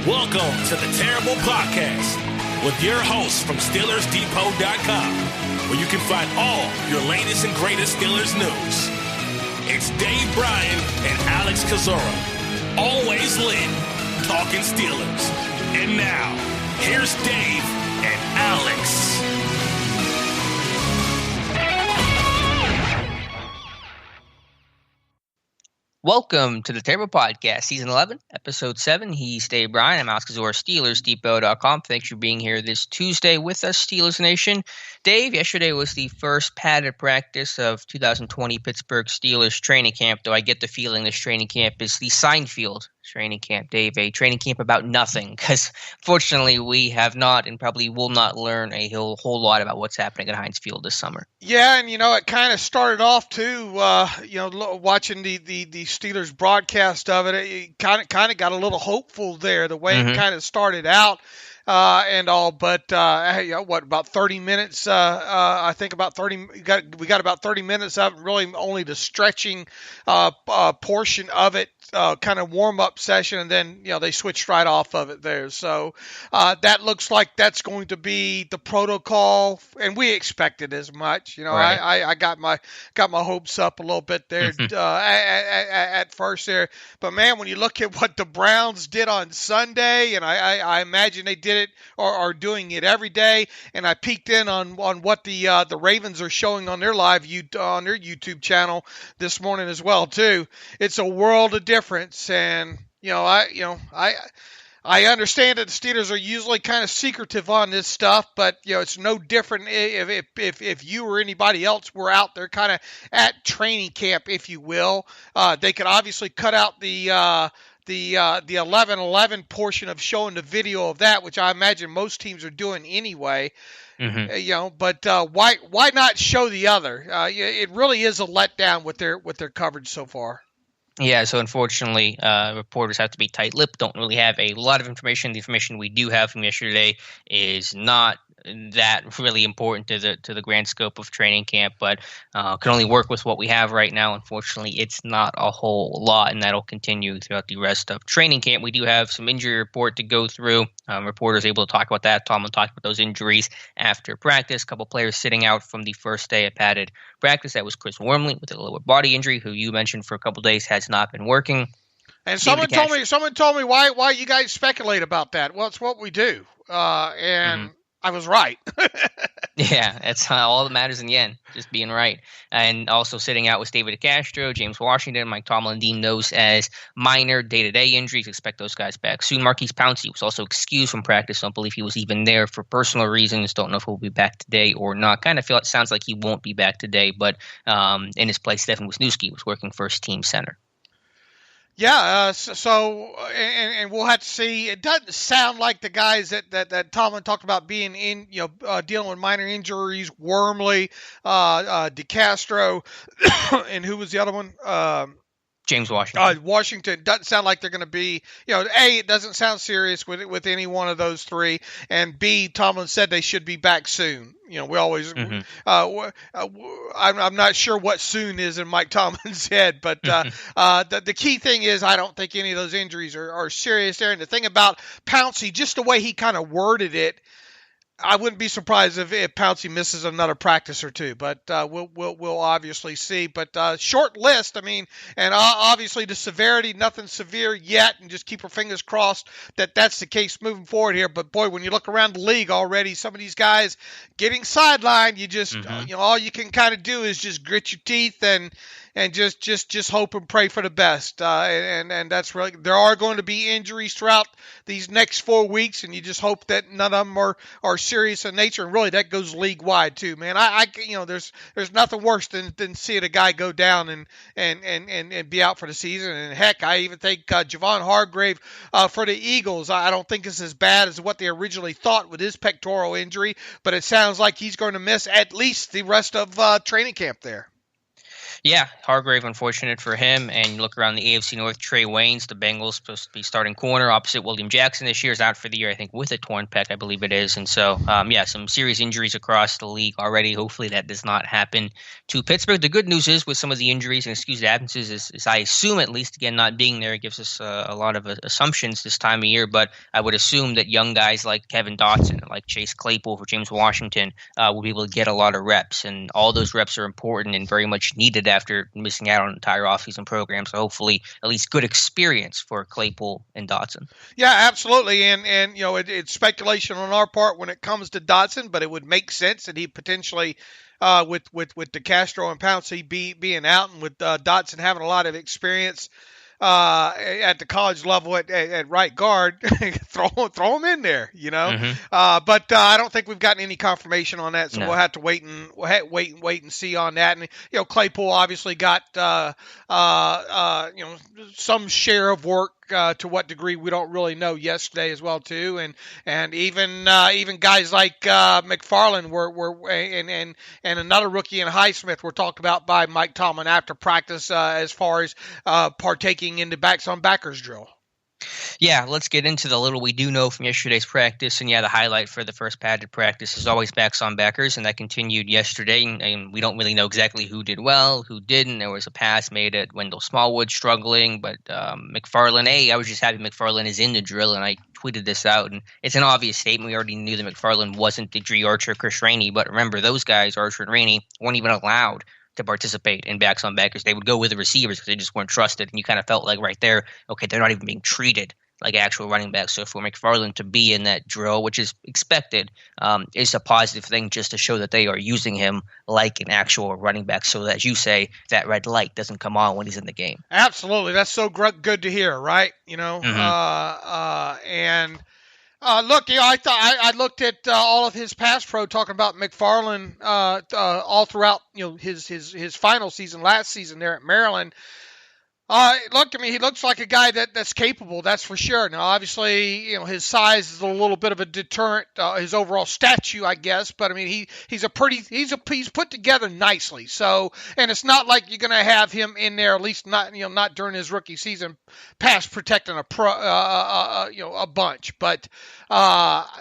Welcome to the Terrible Podcast with your hosts from SteelersDepot.com, where you can find all your latest and greatest Steelers news. It's Dave Bryan and Alex Kozora, always lit, talking Steelers. And now, here's Dave and Alex. Welcome to the Terrible Podcast, Season 11, Episode 7. He's Dave Bryan. I'm Alex Kozora, SteelersDepot.com. Thanks for being here this Tuesday with us, Steelers Nation. Dave, yesterday was the first padded practice of 2020 Pittsburgh Steelers training camp, though I get the feeling this training camp is the Seinfeld training camp, Dave, a training camp about nothing, because fortunately we have not and probably will not learn a whole lot about what's happening at Heinz Field this summer. Yeah, and it kind of started off too, watching the Steelers broadcast of it, it kind of got a little hopeful there, the way it kind of started out. And all, but about 30 minutes? I think about 30. We got about 30 minutes of it, really only the stretching portion of it, kind of warm up session, and then they switched right off of it there. So that looks like that's going to be the protocol, and we expected as much. Right. I got my hopes up a little bit there at first there, but man, when you look at what the Browns did on Sunday, and I imagine they did it or are doing it every day, and I peeked in on what the Ravens are showing on their on their YouTube channel this morning as well too. It's a world of difference, and I understand that the Steelers are usually kind of secretive on this stuff, but it's no different if you or anybody else were out there kind of at training camp, if you will. They could obviously cut out the 11-11 portion of showing the video of that, which I imagine most teams are doing anyway. But why not show the other? It really is a letdown with their coverage so far. Yeah, so unfortunately, reporters have to be tight-lipped, don't really have a lot of information. The information we do have from yesterday is not that really important to the grand scope of training camp, but can only work with what we have right now. Unfortunately, it's not a whole lot, and that'll continue throughout the rest of training camp. We do have some injury report to go through. Reporters able to talk about that. Tomlin talked about those injuries after practice. A couple players sitting out from the first day of padded practice. That was Chris Wormley with a lower body injury, who you mentioned for a couple days has not been working. And someone told me why you guys speculate about that. Well, it's what we do, and I was right. Yeah, that's all that matters in the end, just being right. And also sitting out was David DeCastro, James Washington, Mike Tomlin deemed those as minor day-to-day injuries. Expect those guys back soon. Marquise Pouncey was also excused from practice. Don't believe he was even there for personal reasons. Don't know if he'll be back today or not. Kind of feel it sounds like he won't be back today, but in his place, Stefan Wisniewski was working first team center. Yeah, and we'll have to see. It doesn't sound like the guys that Tomlin talked about being in, dealing with minor injuries, Wormley, DeCastro, and who was the other one? James Washington. Washington doesn't sound like they're going to be, A, it doesn't sound serious with any one of those three, and B, Tomlin said they should be back soon. We always, I'm not sure what soon is in Mike Tomlin's head, but the key thing is I don't think any of those injuries are serious there. And the thing about Pouncey, just the way he kind of worded it, I wouldn't be surprised if Pouncey misses another practice or two, but we'll obviously see. But short list, and obviously the severity, nothing severe yet, and just keep our fingers crossed that that's the case moving forward here. But boy, when you look around the league already, some of these guys getting sidelined, you just all you can kind of do is just grit your teeth and just hope and pray for the best. And that's really, there are going to be injuries throughout these next 4 weeks, and you just hope that none of them are serious in nature. And really, that goes league wide too, man. There's nothing worse than seeing a guy go down and be out for the season. And heck, I even think Javon Hargrave for the Eagles, I don't think it's as bad as what they originally thought with his pectoral injury, but it sounds like he's going to miss at least the rest of training camp there. Yeah, Hargrave, unfortunate for him. And you look around the AFC North, Trey Waynes, the Bengals, supposed to be starting corner opposite William Jackson this year, is out for the year, I think, with a torn pec, I believe it is. And so, some serious injuries across the league already. Hopefully that does not happen to Pittsburgh. The good news is with some of the injuries and excused absences is I assume, at least, again, not being there gives us a lot of assumptions this time of year. But I would assume that young guys like Kevin Dotson, like Chase Claypool for James Washington, will be able to get a lot of reps. And all those reps are important and very much needed after missing out on an entire offseason program. So hopefully at least good experience for Claypool and Dotson. Yeah, absolutely. And it's speculation on our part when it comes to Dotson, but it would make sense that he potentially with DeCastro and Pouncey being out, and with Dotson having a lot of experience at the college level at right guard, throw him in there, Mm-hmm. But I don't think we've gotten any confirmation on that, so we'll have to wait and see on that. And Claypool obviously got some share of work. To what degree we don't really know yesterday as well too, and even guys like McFarland were and another rookie in Highsmith were talked about by Mike Tomlin after practice as far as partaking in the backs on backers drill. Yeah, let's get into the little we do know from yesterday's practice. And the highlight for the first padded practice is always backs on backers, and that continued yesterday. And we don't really know exactly who did well, who didn't. There was a pass made at Wendell Smallwood struggling, but McFarland, I was just happy McFarland is in the drill, and I tweeted this out. And it's an obvious statement. We already knew that McFarland wasn't the Dre Archer, Chris Rainey, but remember, those guys, Archer and Rainey, weren't even allowed to participate in backs on backers. They would go with the receivers because they just weren't trusted. And you kind of felt like right there, okay, they're not even being treated like actual running backs. So for McFarland to be in that drill, which is expected, is a positive thing, just to show that they are using him like an actual running back, so that, as you say, that red light doesn't come on when he's in the game. Absolutely. That's so good to hear, right? Mm-hmm. Look, I looked at all of his pass pro talking about McFarland all throughout his final season last season there at Maryland. Look, he looks like a guy that's capable, that's for sure. Now, obviously, his size is a little bit of a deterrent, his overall statue, I guess. But I mean, he's put together nicely. So, and it's not like you're going to have him in there, at least not during his rookie season, pass protecting a bunch. But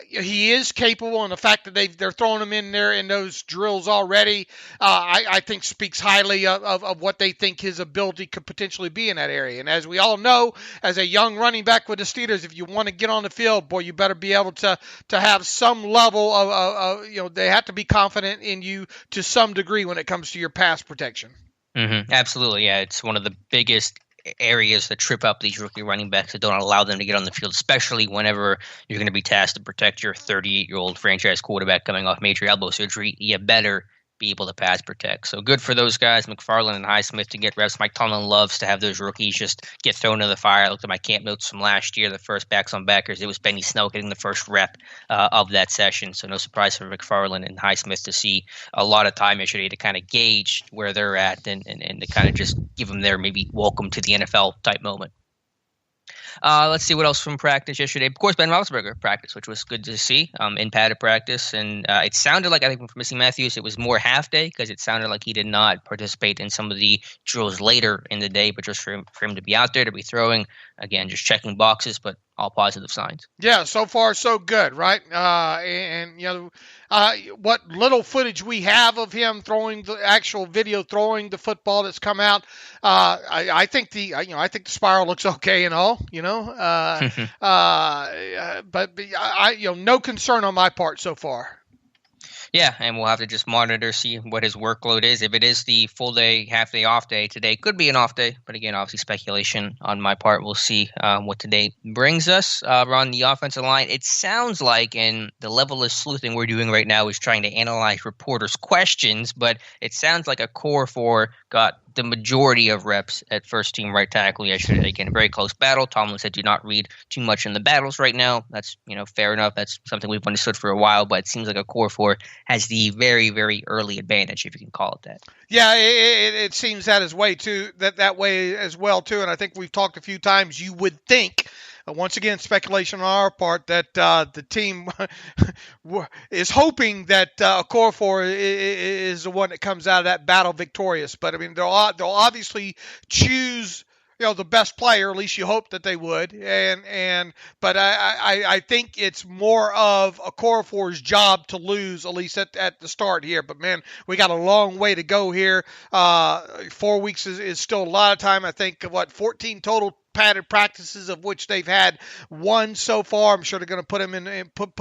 he is capable, and the fact that they're throwing him in there in those drills already, I think speaks highly of what they think his ability could potentially be in that area. And as we all know, as a young running back with the Steelers, if you want to get on the field, boy, you better be able to have some level of they have to be confident in you to some degree when it comes to your pass protection. Mm-hmm. Absolutely, yeah. It's one of the biggest areas that trip up these rookie running backs that don't allow them to get on the field, especially whenever you're going to be tasked to protect your 38-year-old franchise quarterback coming off major elbow surgery. You better be able to pass protect. So good for those guys, McFarland and Highsmith, to get reps. Mike Tomlin loves to have those rookies just get thrown into the fire. I looked at my camp notes from last year, the first backs on backers. It was Benny Snell getting the first rep of that session. So no surprise for McFarland and Highsmith to see a lot of time yesterday to kind of gauge where they're at and to kind of just give them their maybe welcome to the NFL type moment. Let's see what else from practice yesterday. Of course, Ben Roethlisberger practice, which was good to see in padded practice. And it sounded like, I think from Missy Matthews, it was more half day because it sounded like he did not participate in some of the drills later in the day, but just for him to be out there, to be throwing, again, just checking boxes, but all positive signs. Yeah, so far so good, right? What little footage we have of him throwing the actual video, throwing the football that's come out, I think the spiral looks okay and all, but no concern on my part so far. Yeah, and we'll have to just monitor, see what his workload is. If it is the full day, half day, off day, today could be an off day. But again, obviously speculation on my part. We'll see what today brings us. On the offensive line, it sounds like, and the level of sleuthing we're doing right now is trying to analyze reporters' questions, but it sounds like a core four got the majority of reps at first team right tackle yesterday. Again, a very close battle. Tomlin said do not read too much in the battles right now. That's fair enough. That's something we've understood for a while, but it seems like a core four has the very, very early advantage, if you can call it that. Yeah, it seems that way as well too. And I think we've talked a few times. You would think once again, speculation on our part that the team is hoping that Okorafor is the one that comes out of that battle victorious. But I mean, they'll obviously choose the best player. At least you hope that they would. But I think it's more of Okorafor's job to lose, at least at the start here. But man, we got a long way to go here. 4 weeks is still a lot of time. I think 14 total padded practices, of which they've had one so far. I'm sure they're going to put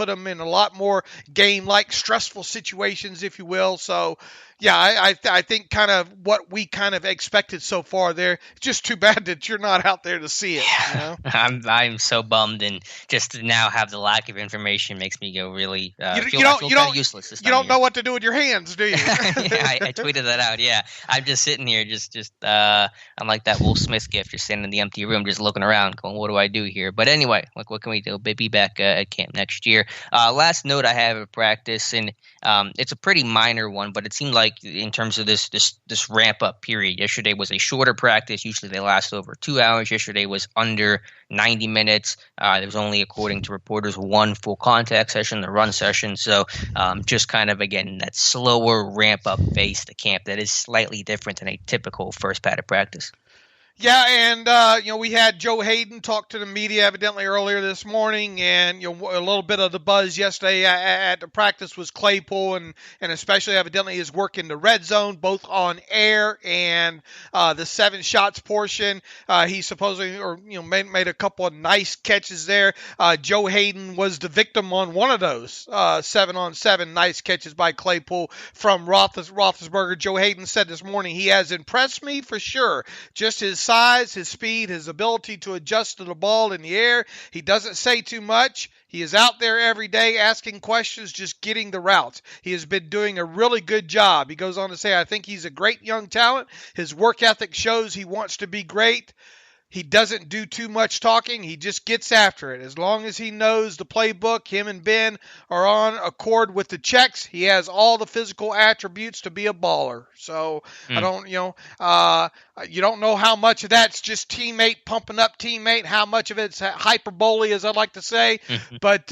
them in a lot more game-like stressful situations, if you will. So yeah, I think kind of what we kind of expected so far there. It's just too bad that you're not out there to see it. Yeah. I'm so bummed, and just to now have the lack of information makes me go really feel kind of useless. This you don't know what to do with your hands, do you? Yeah, I tweeted that out. Yeah, I'm just sitting here, I'm like that Will Smith gift, just sitting in the empty room, just looking around, going, "What do I do here?" But anyway, what can we do? Be back at camp next year. Last note I have at practice, and it's a pretty minor one, but it seemed like in terms of this ramp up period, yesterday was a shorter practice. Usually they last over 2 hours. Yesterday was under 90 minutes. There was only, according to reporters, one full contact session, the run session. So just kind of, again, that slower ramp up phase to camp that is slightly different than a typical first padded practice. Yeah, and we had Joe Hayden talk to the media evidently earlier this morning, and a little bit of the buzz yesterday at the practice was Claypool, and especially evidently his work in the red zone, both on air and the 7 shots portion. He supposedly made a couple of nice catches there. Joe Hayden was the victim on one of those 7-on-7 nice catches by Claypool from Roethlisberger. Joe Hayden said this morning, "He has impressed me for sure. Just his size, his speed, his ability to adjust to the ball in the air. He doesn't say too much. He is out there every day asking questions, just getting the routes. He has been doing a really good job." He goes on to say, "I think he's a great young talent. His work ethic shows he wants to be great. He doesn't do too much talking. He just gets after it. As long as he knows the playbook, him and Ben are on accord with the checks. He has all the physical attributes to be a baller." So I don't, you don't know how much of that's just teammate pumping up teammate, how much of it's hyperbole, as I like to say. But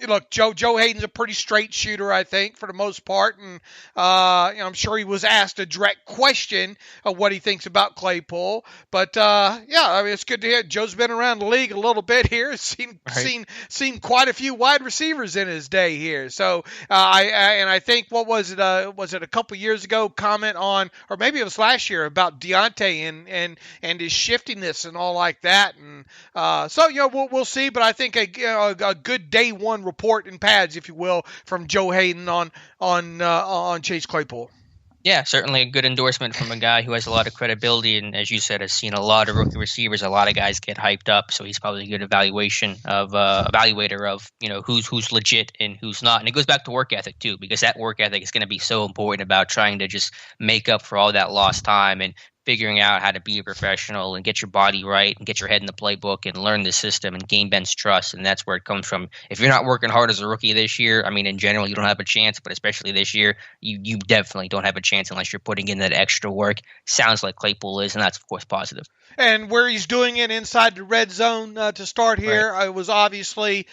look, Joe Hayden's a pretty straight shooter, I think, for the most part, and I'm sure he was asked a direct question of what he thinks about Claypool. But I mean, it's good to hear. Joe's been around the league a little bit here. Seen quite a few wide receivers in his day here. So I think what was it a couple years ago? Comment on, or maybe it was last year, about Deontay and his shiftiness and all like that. And we'll see. But I think a good day one report in pads, if you will, from Joe Hayden on Chase Claypool. Yeah, certainly a good endorsement from a guy who has a lot of credibility, and as you said, has seen a lot of rookie receivers. A lot of guys get hyped up, so he's probably a good evaluator of who's legit and who's not. And it goes back to work ethic too, because that work ethic is going to be so important about trying to just make up for all that lost time and figuring out how to be a professional and get your body right and get your head in the playbook and learn the system and gain Ben's trust. And that's where it comes from. If you're not working hard as a rookie this year, I mean, in general, you don't have a chance, but especially this year, you definitely don't have a chance unless you're putting in that extra work. Sounds like Claypool is, and that's, of course, positive. And where he's doing it inside the red zone to start here, right. It was obviously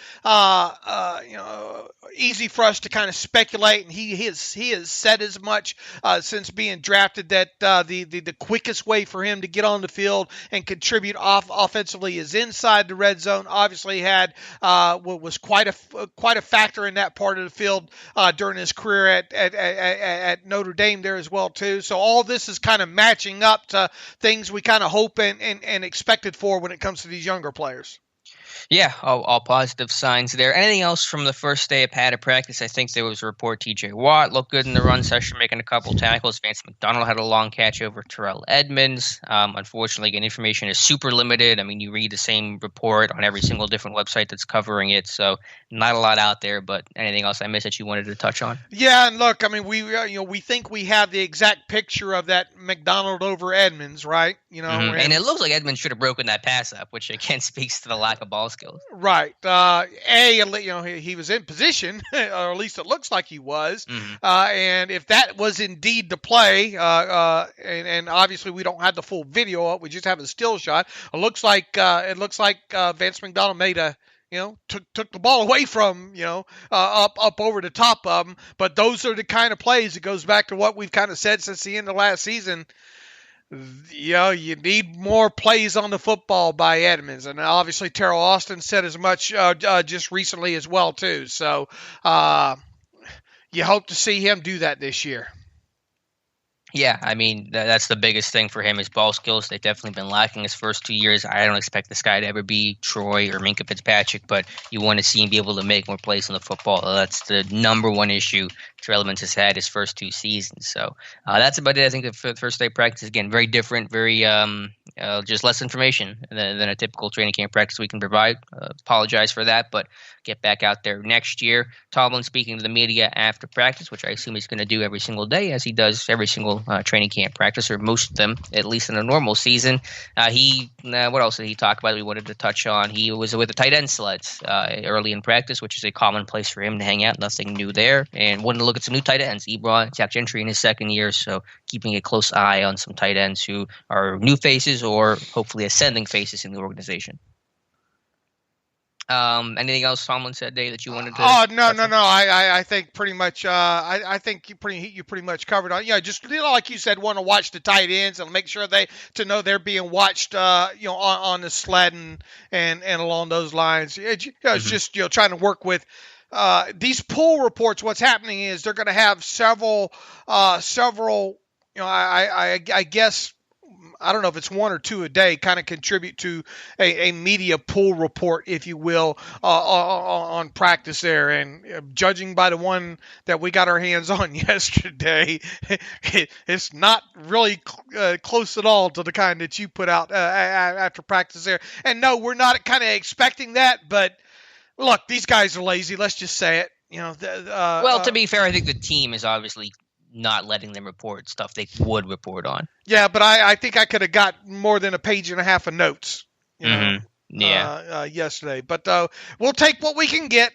easy for us to kind of speculate, and he has said as much since being drafted that the quickest way for him to get on the field and contribute offensively is inside the red zone. Obviously had was quite a factor in that part of the field during his career at Notre Dame there as well too. So all this is kind of matching up to things we kind of hope and expected for when it comes to these younger players. Yeah, all positive signs there. Anything else from the first day of padded practice? I think there was a report T.J. Watt looked good in the run session, making a couple tackles. Vance McDonald had a long catch over Terrell Edmonds. Unfortunately, again, information is super limited. I mean, you read the same report on every single different website that's covering it, so not a lot out there. But anything else I missed that you wanted to touch on? Yeah, and look, I mean, we think we have the exact picture of that McDonald over Edmonds, right? And it looks like Edmonds should have broken that pass up, which again speaks to the lack lack of ball skills. Right. He was in position, or at least it looks like he was. And if that was indeed the play, and obviously we don't have the full video up, we just have a still shot. It looks like Vance McDonald made a, took the ball away from, up over the top of him. But those are the kind of plays. It goes back to what we've kind of said since the end of last season. You need more plays on the football by Edmonds, and obviously Terrell Austin said as much just recently as well too. So you hope to see him do that this year. Yeah, I mean, that's the biggest thing for him is ball skills. They've definitely been lacking his first 2 years. I don't expect this guy to ever be Troy or Minkah Fitzpatrick, but you want to see him be able to make more plays on the football. That's the number one issue Terrell Edmonds has had his first 2 seasons. So that's about it. I think for the first day practice, again, very different, very just less information than a typical training camp practice we can provide. Apologize for that, but get back out there next year. Tomlin speaking to the media after practice, which I assume he's going to do every single day, as he does every single training camp practice, or most of them, at least in a normal season. What else did he talk about that we wanted to touch on? He was with the tight end sleds early in practice, which is a common place for him to hang out. Nothing new there. And wanted to look at some new tight ends. Ebron, Jack Gentry in his second year, so keeping a close eye on some tight ends who are new faces or hopefully ascending faces in the organization. Anything else Tomlin said, Dave, that you wanted to? Oh, no. I think pretty much. I think you pretty much covered on. Yeah, just like you said, want to watch the tight ends and make sure they're being watched. On the sled and along those lines. It's just trying to work with. These pool reports. What's happening is they're going to have several. I guess. I don't know if it's 1 or 2 a day, kind of contribute to a media pool report, if you will, on practice there. And judging by the one that we got our hands on yesterday, it's not really close at all to the kind that you put out after practice there. And no, we're not kind of expecting that, but look, these guys are lazy. Let's just say it. To be fair, I think the team is obviously not letting them report stuff they would report on. Yeah, but I think I could have got more than a page and a half of notes, yesterday. But we'll take what we can get.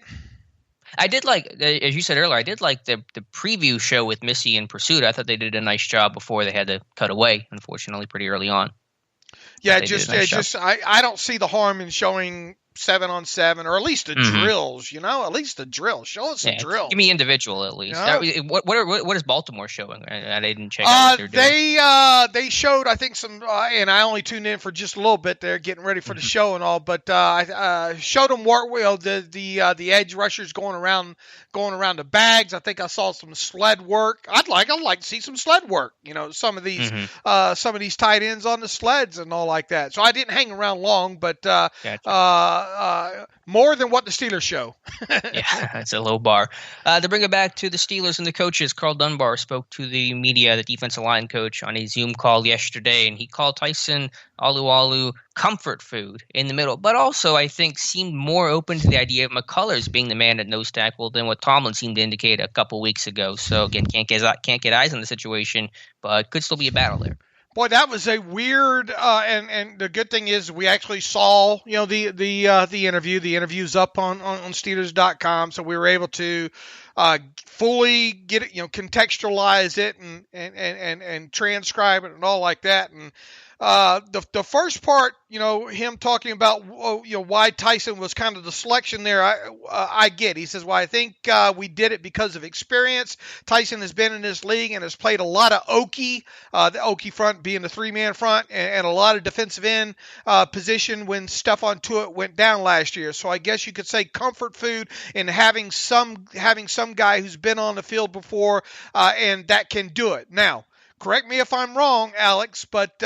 I did like, as you said earlier, I did like the preview show with Missy and Pursuit. I thought they did a nice job before they had to cut away, unfortunately, pretty early on. Yeah, I don't see the harm in showing 7-on-7, or at least the drills, at least the drill. Show us a drill. Give me individual at least. What is Baltimore showing? I didn't check out what they're doing. They showed, I think, some, and I only tuned in for just a little bit there, getting ready for the show and all, but I showed them the edge rushers going around the bags. I think I saw some sled work. I'd like to see some sled work. Some of these tight ends on the sleds and all like that. So I didn't hang around long, but gotcha. More than what the Steelers show. Yeah, that's a low bar. To bring it back to the Steelers and the coaches, Karl Dunbar spoke to the media, the defensive line coach, on a Zoom call yesterday, and he called Tyson Alualu comfort food in the middle, but also I think seemed more open to the idea of McCullers being the man at nose tackle than what Tomlin seemed to indicate a couple weeks ago. So again, can't get eyes on the situation, but could still be a battle there. Boy, that was a weird, and the good thing is we actually saw, the interview. The interview's up on Steelers.com, so we were able to fully get it, contextualize it and transcribe it and all like that. And the first part, him talking about, why Tyson was kind of the selection there, I get. He says, well, I think we did it because of experience. Tyson has been in this league and has played a lot of Okie, the Okie front being the 3-man front, and a lot of defensive end position when Stephon Tuitt went down last year. So I guess you could say comfort food in having some guy who's been on the field before and that can do it. Now, correct me if I'm wrong, Alex, but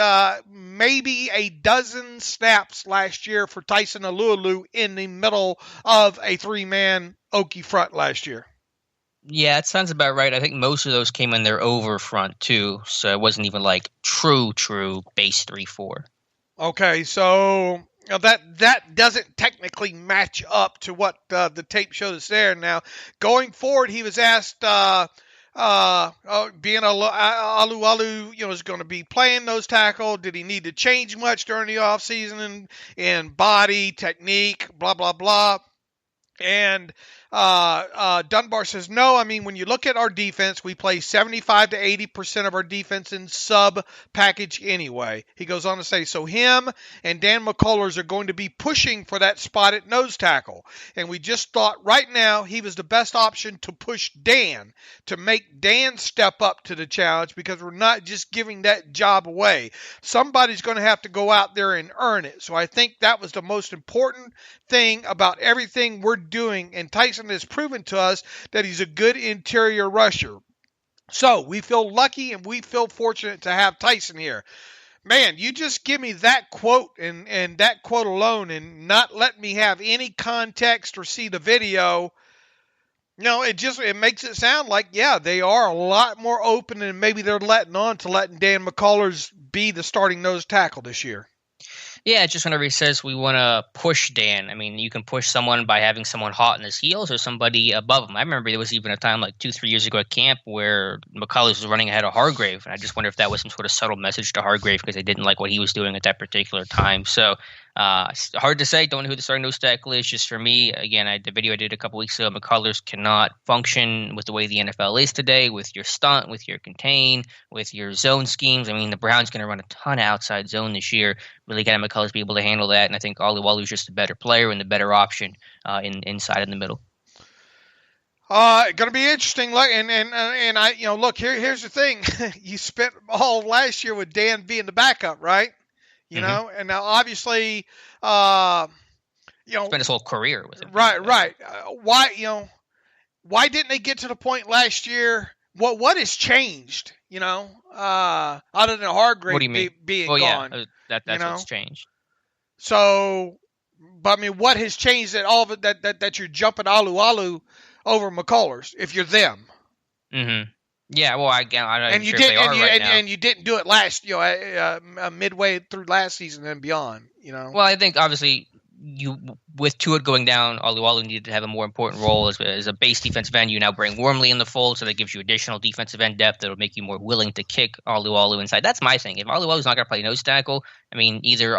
maybe a dozen snaps last year for Tyson Alualu in the middle of a 3-man Okie front last year. Yeah, it sounds about right. I think most of those came in their over front too, so it wasn't even like true base 3-4. Okay, so that doesn't technically match up to what the tape showed us there. Now, going forward, he was asked being Alu, is going to be playing nose tackle. Did he need to change much during the offseason in body, technique, blah, blah, blah? And Dunbar says, no, I mean, when you look at our defense, we play 75 to 80% of our defense in sub package anyway. He goes on to say, so him and Dan McCullers are going to be pushing for that spot at nose tackle. And we just thought right now he was the best option to push Dan, to make Dan step up to the challenge, because we're not just giving that job away. Somebody's going to have to go out there and earn it. So I think that was the most important thing about everything we're doing. And Tyson has proven to us that he's a good interior rusher. So we feel lucky and we feel fortunate to have Tyson here. Man, you just give me that quote and that quote alone and not let me have any context or see the video. No, it makes it sound like, yeah, they are a lot more open and maybe they're letting Dan McCullers be the starting nose tackle this year. Yeah, just whenever he says we want to push Dan, I mean, you can push someone by having someone hot in his heels or somebody above him. I remember there was even a time like 2-3 years ago at camp where McCullers was running ahead of Hargrave, and I just wonder if that was some sort of subtle message to Hargrave because they didn't like what he was doing at that particular time. So it's hard to say. Don't know who the starting nose tackle is. Just for me, again, the video I did a couple weeks ago, McCullers cannot function with the way the NFL is today, with your stunt, with your contain, with your zone schemes. I mean, the Browns going to run a ton of outside zone this year. Really got to McCullers be able to handle that, and I think Alualu's just a better player and the better option inside in the middle. Going to be interesting. Look, and I, look here's the thing. You spent all last year with Dan being the backup, right? You know, and now obviously, spent his whole career with him. Right. Why didn't they get to the point last year? What has changed? Other than Hargrave being gone. Yeah, that's what's changed. So, but I mean, what has changed that all of it that you're jumping Alu over McCullers if you're them? Mm-hmm. Yeah, well, I'm not you sure did, if they are right now. And you didn't do it last, midway through last season and beyond, Well, I think obviously with Tua going down, Alualu needed to have a more important role as a base defensive end. You now bring Wormley in the fold, so that gives you additional defensive end depth that'll make you more willing to kick Alualu inside. That's my thing. If Alualu's not going to play nose tackle, I mean, either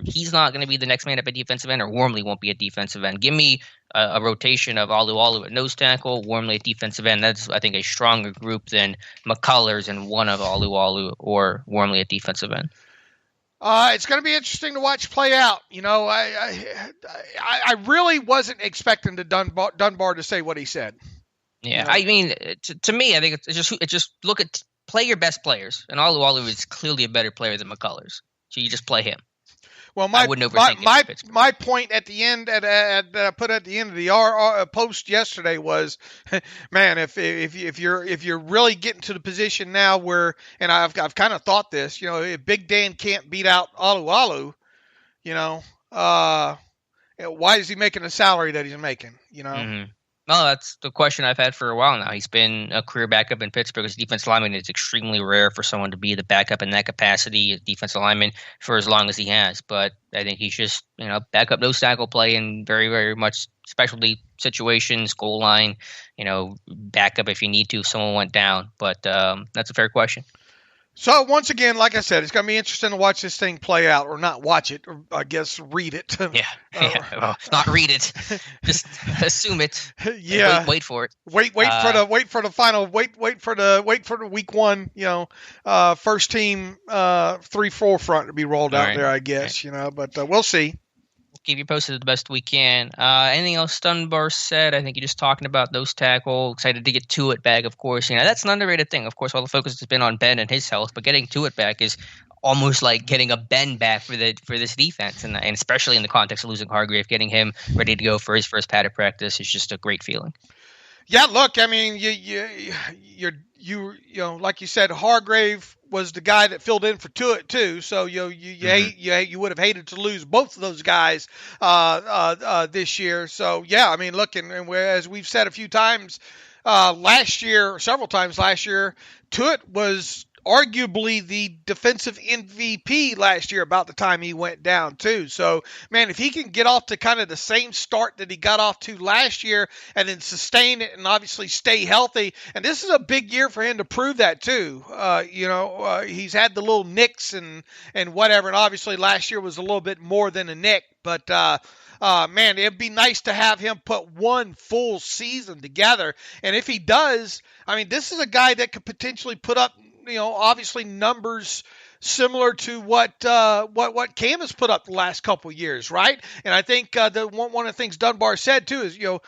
he's not going to be the next man up at defensive end, or Wormley won't be a defensive end. Give me a rotation of Alualu at nose tackle, Wormley at defensive end. That's, I think, a stronger group than McCullers and one of Alualu or Wormley at defensive end. It's going to be interesting to watch play out. I really wasn't expecting Dunbar to say what he said. Yeah, I mean, to me, I think it's just look at play your best players, and Alualu is clearly a better player than McCullers, so you just play him. Well, my point at the end that I put at the end of the post yesterday was, man, if you're really getting to the position now where, and I've kind of thought this, if Big Dan can't beat out Alualu, why is he making the salary that he's making? Mm-hmm. No, that's the question I've had for a while now. He's been a career backup in Pittsburgh as defensive lineman. It's extremely rare for someone to be the backup in that capacity as defensive lineman for as long as he has. But I think he's just, backup nose tackle play in very, very much specialty situations, goal line, backup if you need to if someone went down. But that's a fair question. So, once again, like I said, it's going to be interesting to watch this thing play out, or not watch it, or I guess read it. Well, not read it. Just assume it. Yeah. Wait for it. Wait for the final. Wait for the week one. First team 3-4 front to be rolled out there. I guess but we'll see. Keep you posted the best we can. Anything else Dunbar said? I think you're just talking about nose tackle. Excited to get to it back, of course. That's an underrated thing. Of course, all the focus has been on Ben and his health, but getting to it back is almost like getting a Ben back for this defense, and especially in the context of losing Hargrave, getting him ready to go for his first padded practice is just a great feeling. Yeah, look, I mean, you like you said, Hargrave was the guy that filled in for Tuitt too. So you would have hated to lose both of those guys this year. So yeah, I mean, look, and as we've said a few times several times last year, Tuitt was arguably the defensive MVP last year about the time he went down too. So, man, if he can get off to kind of the same start that he got off to last year and then sustain it and obviously stay healthy, and this is a big year for him to prove that too. He's had the little nicks and whatever, and obviously last year was a little bit more than a nick, but man, it'd be nice to have him put one full season together. And if he does, I mean, this is a guy that could potentially put up, obviously numbers similar to what Cam has put up the last couple of years, right? And I think one of the things Dunbar said too is, you're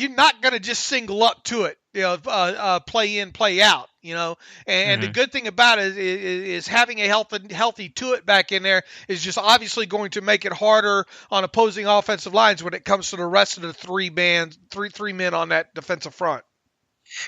not going to just single up to it, play in, play out, and the good thing about it is having a healthy to it back in there is just obviously going to make it harder on opposing offensive lines when it comes to the rest of the three men on that defensive front.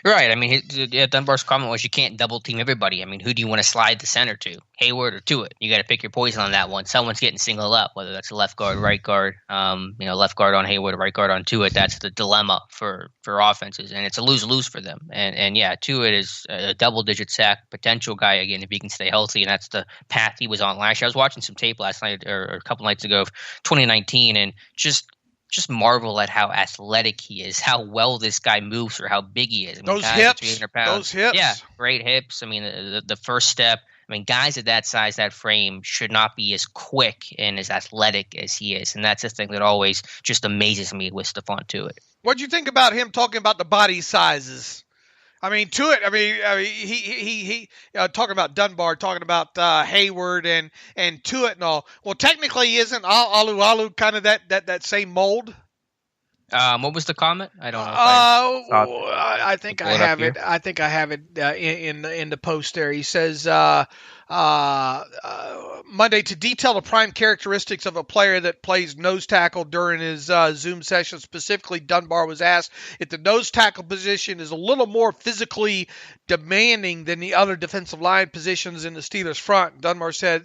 Right. I mean, Dunbar's comment was you can't double team everybody. I mean, who do you want to slide the center to? Heyward or to it? You got to pick your poison on that one. Someone's getting singled up, whether that's a left guard, right guard, left guard on Heyward, right guard on to it. That's the dilemma for offenses, and it's a lose-lose for them. And yeah, to it is a double-digit sack potential guy again if he can stay healthy, and that's the path he was on last year. I was watching some tape last night or a couple nights ago of 2019, and just marvel at how athletic he is, how well this guy moves, or how big he is. I mean, those hips. Yeah, great hips. I mean, the first step. I mean, guys at that size, that frame should not be as quick and as athletic as he is. And that's the thing that always just amazes me with Stephon Tuitt. What do you think about him talking about the body sizes? I mean, Tuitt. I mean, he talking about Dunbar, talking about Heyward and Tuitt and all. Well, technically, isn't Alu kind of that same mold? What was the comment? I don't know. I think I have it. I think I have it in the post there. He says Monday to detail the prime characteristics of a player that plays nose tackle during his Zoom session. Specifically, Dunbar was asked if the nose tackle position is a little more physically demanding than the other defensive line positions in the Steelers front. Dunbar said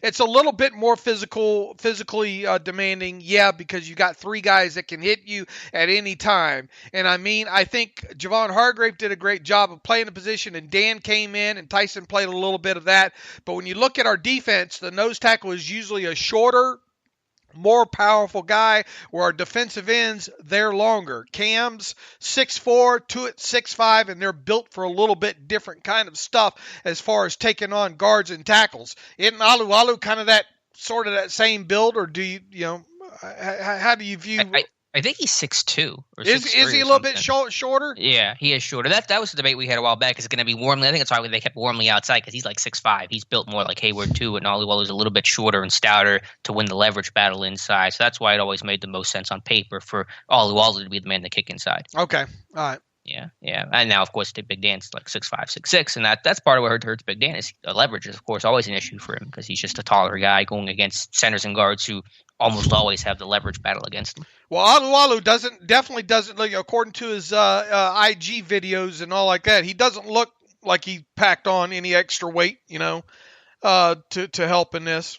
it's a little bit more physically demanding. Yeah, because you got three guys that can hit you at any time. And I mean, I think Javon Hargrave did a great job of playing the position, and Dan came in, and Tyson played a little bit of that. But when you look at our defense, the nose tackle is usually a shorter, more powerful guy, where our defensive ends, they're longer. Cam's 6'4", Tuitt 6'5", and they're built for a little bit different kind of stuff as far as taking on guards and tackles. Isn't Alu kind of that sort of that same build, or do you how do you view? I think he's 6'2" or 6'3". Is he a little bit shorter? Yeah, he is shorter. That was the debate we had a while back. Is it going to be Wormley? I think that's why they kept Wormley outside, because he's like 6'5". He's built more like Heyward too, and Alualu's a little bit shorter and stouter to win the leverage battle inside. So that's why it always made the most sense on paper for Alualu to be the man to kick inside. Okay, all right. Yeah. And now, of course, Big Dan's like 6'5", 6'6", and that's part of what hurts Big Dan is leverage is, of course, always an issue for him because he's just a taller guy going against centers and guards who almost always have the leverage battle against him. Well, Alu definitely doesn't look, according to his IG videos and all like that, he doesn't look like he packed on any extra weight, to help in this.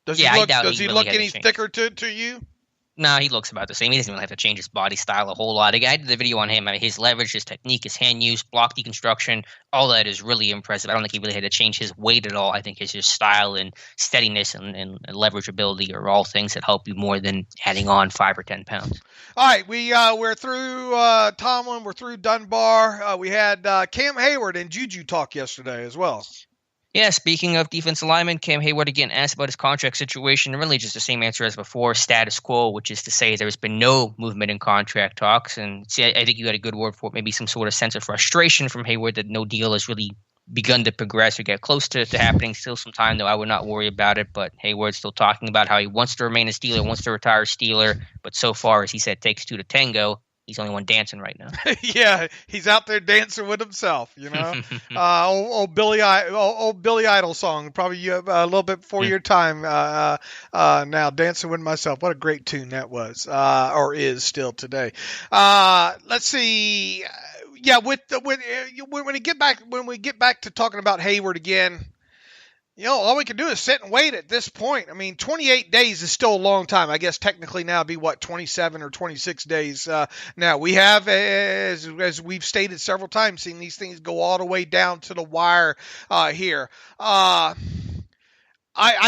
Does he look any thicker to you? No, he looks about the same. He doesn't really have to change his body style a whole lot. I did the video on him. I mean, his leverage, his technique, his hand use, block deconstruction, all that is really impressive. I don't think he really had to change his weight at all. I think his style and steadiness and leverage ability are all things that help you more than adding on 5 or 10 pounds. All right, we're through Tomlin. We're through Dunbar. We had Cam Heyward and JuJu talk yesterday as well. Yeah, speaking of defensive lineman, Cam Heyward again asked about his contract situation. Really just the same answer as before, status quo, which is to say there's been no movement in contract talks. And see, I think you had a good word for it, maybe some sort of sense of frustration from Heyward that no deal has really begun to progress or get close to happening. Still some time, though. I would not worry about it. But Heyward's still talking about how he wants to remain a Steeler, wants to retire a Steeler. But so far, as he said, takes two to tango. He's the only one dancing right now. Yeah, he's out there dancing with himself, old Billy Idol song, probably a little bit before your time. Now, Dancing with Myself. What a great tune that was, or is still today. Let's see. Yeah, when we get back to talking about Heyward again, All we can do is sit and wait at this point. I mean, 28 days is still a long time. I guess technically now it'd be 27 or 26 days. Now we have, as we've stated several times, seen these things go all the way down to the wire here. I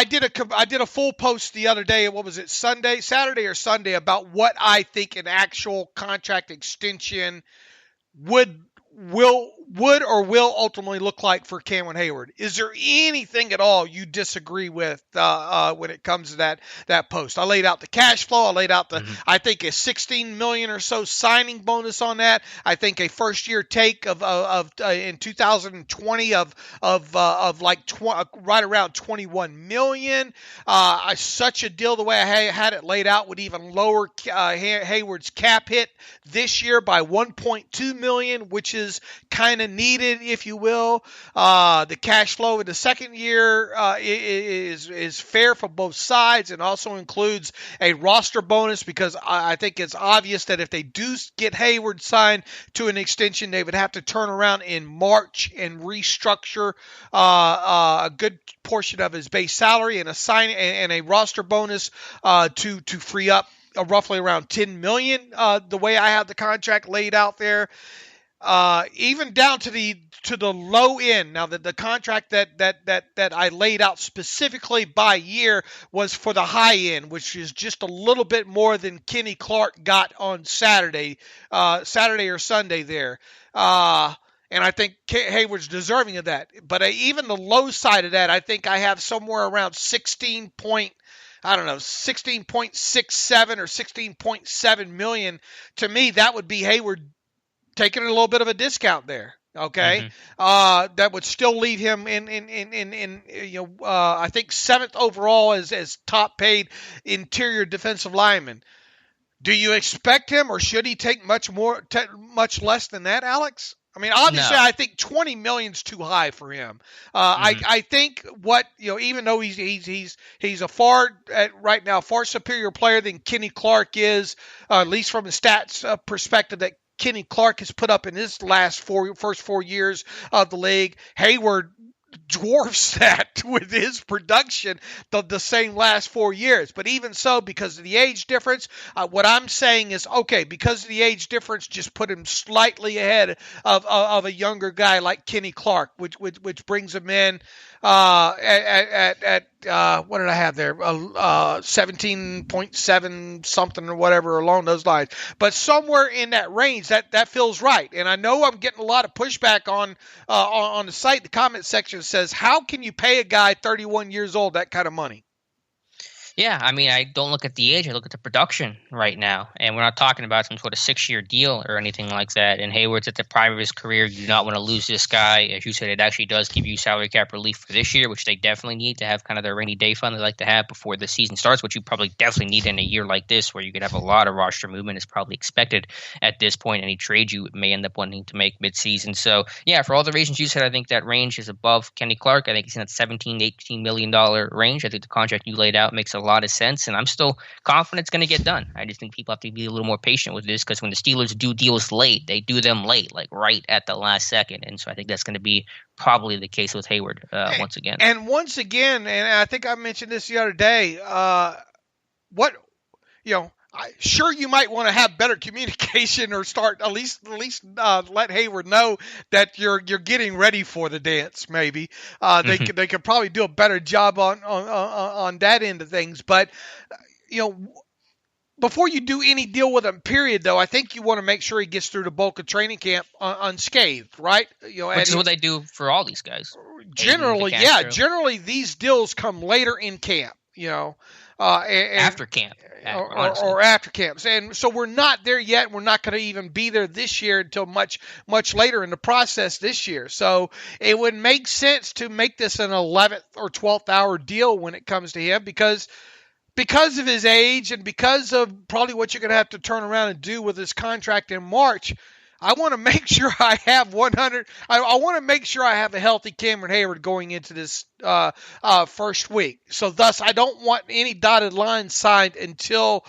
did a full post the other day. What was it? Saturday or Sunday, about what I think an actual contract extension would ultimately look like for Cameron Heyward. Is there anything at all you disagree with when it comes to that post? I laid out the cash flow. I laid out I think a $16 million or so signing bonus on that. I think a first year take of in 2020 of right around $21 million. Such a deal, the way I had it laid out, would even lower Heyward's cap hit this year by $1.2 million, which is kind of needed, if you will. The cash flow in the second year is fair for both sides, and also includes a roster bonus, because I think it's obvious that if they do get Heyward signed to an extension, they would have to turn around in March and restructure a good portion of his base salary and a roster bonus to free up roughly around $10 million. The way I have the contract laid out there. Even down to the low end. Now, the contract that I laid out specifically by year was for the high end, which is just a little bit more than Kenny Clark got on Saturday or Sunday there. And I think Heyward's deserving of that. But even the low side of that, I think I have somewhere around 16.67 or $16.7 million. To me, that would be Heyward taking a little bit of a discount there. Okay. That would still leave him in I think 7th overall as top paid interior defensive lineman. Do you expect him, or should he take much less than that, Alex? I mean, obviously, no. I think $20 million's too high for him. I think even though he's a far superior player than Kenny Clark is, at least from a stats perspective that Kenny Clark has put up in his first 4 years of the league. Heyward dwarfs that with his production the same last 4 years. But even so, because of the age difference, what I'm saying is, okay, because of the age difference, just put him slightly ahead of a younger guy like Kenny Clark, which brings him in at what did I have there? 17.7 something or whatever along those lines. But somewhere in that range, that feels right. And I know I'm getting a lot of pushback on the site. The comment section says, how can you pay a guy 31 years old that kind of money? Yeah, I mean, I don't look at the age. I look at the production right now. And we're not talking about some sort of 6-year deal or anything like that. And Heyward's at the prime of his career. You do not want to lose this guy. As you said, it actually does give you salary cap relief for this year, which they definitely need to have kind of their rainy day fund they like to have before the season starts, which you probably definitely need in a year like this where you could have a lot of roster movement is probably expected at this point. Any trade you may end up wanting to make midseason. So, yeah, for all the reasons you said, I think that range is above Kenny Clark. I think he's in that $17, $18 million range. I think the contract you laid out makes a lot of sense, and I'm still confident it's going to get done. I just think people have to be a little more patient with this, because when the Steelers do deals late, they do them late, like right at the last second. And so I think that's going to be probably the case with Heyward once again. And once again, and I think I mentioned this the other day, sure, you might want to have better communication, or start at least let Heyward know that you're getting ready for the dance. Maybe they could probably do a better job on that end of things. But before you do any deal with him, period, though, I think you want to make sure he gets through the bulk of training camp unscathed, right? Which is what they do for all these guys. Generally, yeah. Generally, these deals come later in camp. After camp. Or after camps. And so we're not there yet. We're not going to even be there this year until much, much later in the process this year. So it would make sense to make this an 11th or 12th hour deal when it comes to him, because of his age and because of probably what you're going to have to turn around and do with his contract in March. I want to make sure I have 100. I want to make sure I have a healthy Cameron Heyward going into this first week. So thus, I don't want any dotted line signed until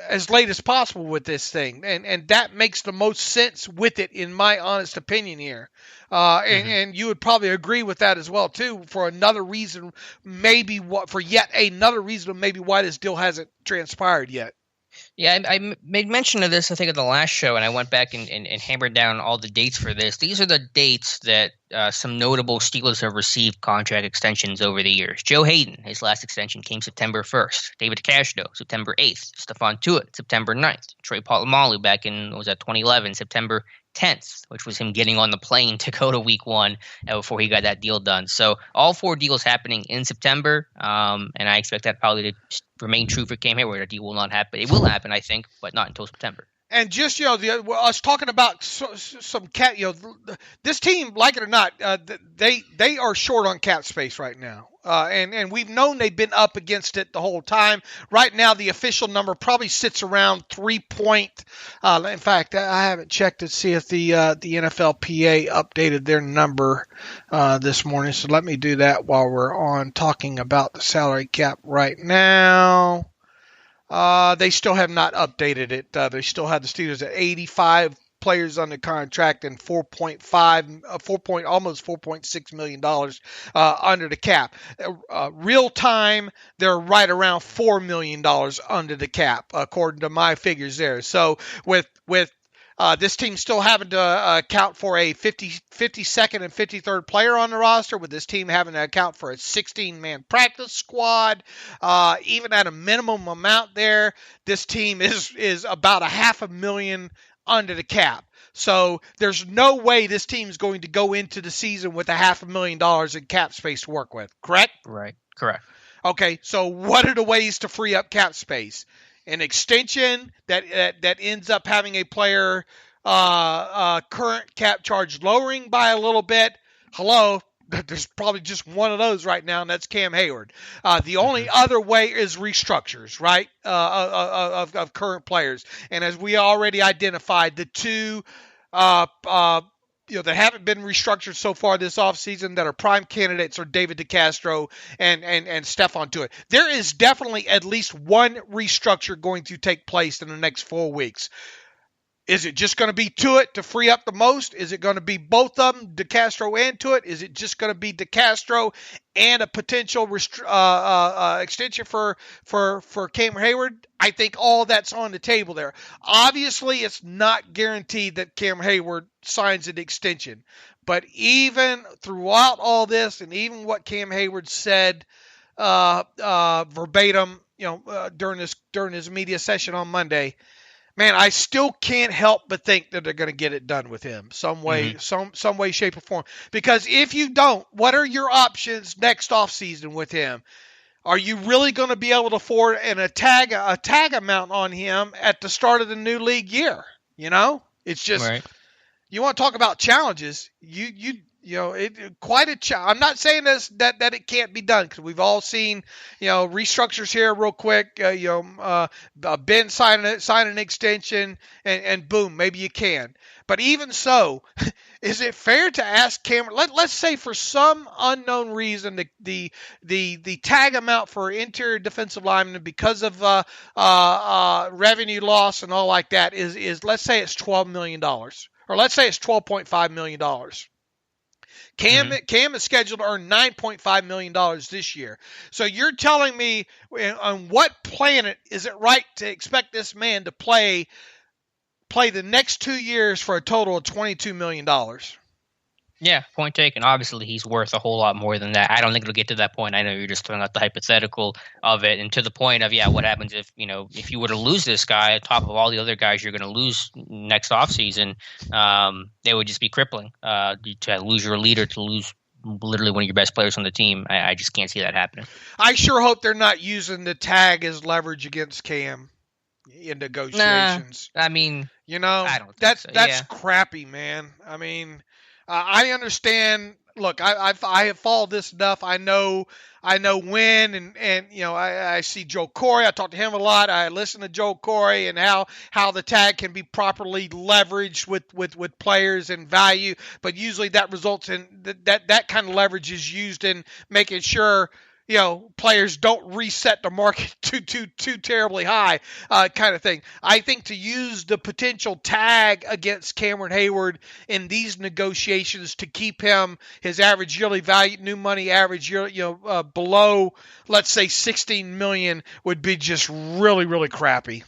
as late as possible with this thing, and that makes the most sense with it, in my honest opinion here. And you would probably agree with that as well too. For another reason, maybe yet another reason, maybe why this deal hasn't transpired yet. Yeah, I made mention of this, I think, at the last show, and I went back and hammered down all the dates for this. These are the dates that some notable Steelers have received contract extensions over the years. Joe Hayden, his last extension came September 1st. David DeCastro, September 8th. Stephon Tuitt, September 9th. Troy Polamalu back in, 2011, September 10th, which was him getting on the plane to go to week 1 before he got that deal done. So all 4 deals happening in September, and I expect that probably to remain true for Cam Heyward. A deal will not happen. It will happen, I think, but not until September. And just, I was talking about some cap, this team, like it or not, they are short on cap space right now. And we've known they've been up against it the whole time. Right now, the official number probably sits around 3 point. In fact, I haven't checked to see if the NFLPA updated their number this morning. So let me do that while we're on talking about the salary cap right now. They still have not updated it. They still have the Steelers at 85 players under contract and almost $4.6 million under the cap. Real time, they're right around $4 million under the cap, according to my figures there. So with this team still having to account for a 52nd and 53rd player on the roster, with this team having to account for a 16-man practice squad, even at a minimum amount there, this team is about $500,000 under the cap. So there's no way this team's going to go into the season with $500,000 in cap space to work with, correct? Right, correct. Okay, so what are the ways to free up cap space? An extension that ends up having a player current cap charge lowering by a little bit. Hello, there's probably just one of those right now, and that's Cam Heyward. The only other way is restructures, right, of current players. And as we already identified, the two that haven't been restructured so far this offseason that are prime candidates are David DeCastro and Stephon Tuitt. There is definitely at least one restructure going to take place in the next 4 weeks. Is it just going to be Tuitt to free up the most? Is it going to be both of them, DeCastro and Tuitt? Is it just going to be DeCastro and a potential extension for Cameron Heyward? I think all that's on the table there. Obviously, it's not guaranteed that Cameron Heyward signs an extension. But even throughout all this, and even what Cam Heyward said verbatim, during his media session on Monday, man, I still can't help but think that they're going to get it done with him some way, some way, shape, or form. Because if you don't, what are your options next offseason with him? Are you really going to be able to afford a tag amount on him at the start of the new league year? It's just right. You want to talk about challenges. Quite a challenge. I'm not saying this that it can't be done, because we've all seen restructures here real quick. Ben sign an extension and boom, maybe you can. But even so, is it fair to ask Cameron? Let's say for some unknown reason the tag amount for interior defensive linemen because of revenue loss and all like that is let's say it's $12 million, or let's say it's $12.5 million. Cam is scheduled to earn $9.5 million this year. So you're telling me, on what planet is it right to expect this man to play the next 2 years for a total of $22 million? Yeah, point taken. Obviously, he's worth a whole lot more than that. I don't think it'll get to that point. I know you're just throwing out the hypothetical of it, and to the point of, what happens if you were to lose this guy on top of all the other guys you're going to lose next offseason? They would just be crippling. To lose your leader, to lose literally one of your best players on the team, I just can't see that happening. I sure hope they're not using the tag as leverage against Cam in negotiations. Nah, I mean, I don't think so. That's crappy, man. I mean, I understand. Look, I have followed this enough. I know when, and I see Joe Corey. I talk to him a lot. I listen to Joe Corey and how the tag can be properly leveraged with players and value. But usually that results in that kind of leverage is used in making sure players don't reset the market too terribly high, kind of thing. I think to use the potential tag against Cameron Heyward in these negotiations to keep his average yearly value, new money average year, below, let's say, $16 million would be just really, really crappy.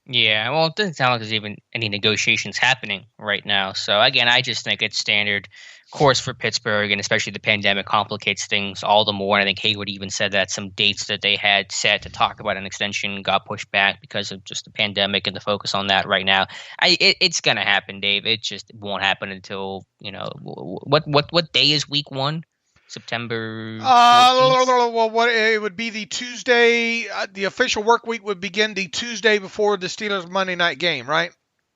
Yeah, well, it doesn't sound like there's even any negotiations happening right now. So again, I just think it's standard course for Pittsburgh, and especially the pandemic complicates things all the more. And I think Heyward even said that some dates that they had set to talk about an extension got pushed back because of just the pandemic and the focus on that right now. It's going to happen, Dave. It just won't happen until, what day is week 1? September 14th? Well, it would be the Tuesday. The official work week would begin the Tuesday before the Steelers Monday night game, right?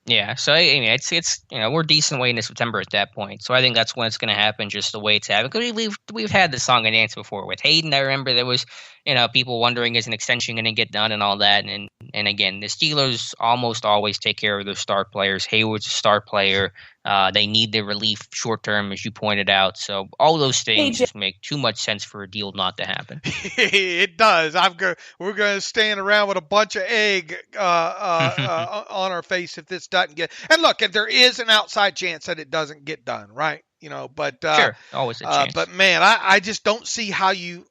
Yeah, so I mean, it's we're decent way into September at that point, so I think that's when it's going to happen, just the way it's happening. Because we've had the song and dance before with Hayden. I remember there was people wondering, is an extension going to get done and all that, and again, the Steelers almost always take care of their star players. Heyward's a star player. They need their relief short term, as you pointed out. So all those things just make too much sense for a deal not to happen. It does. We're going to stand around with a bunch of egg on our face if this doesn't get. And look, if there is an outside chance that it doesn't get done, right? But sure, always a chance. But man, I just don't see how you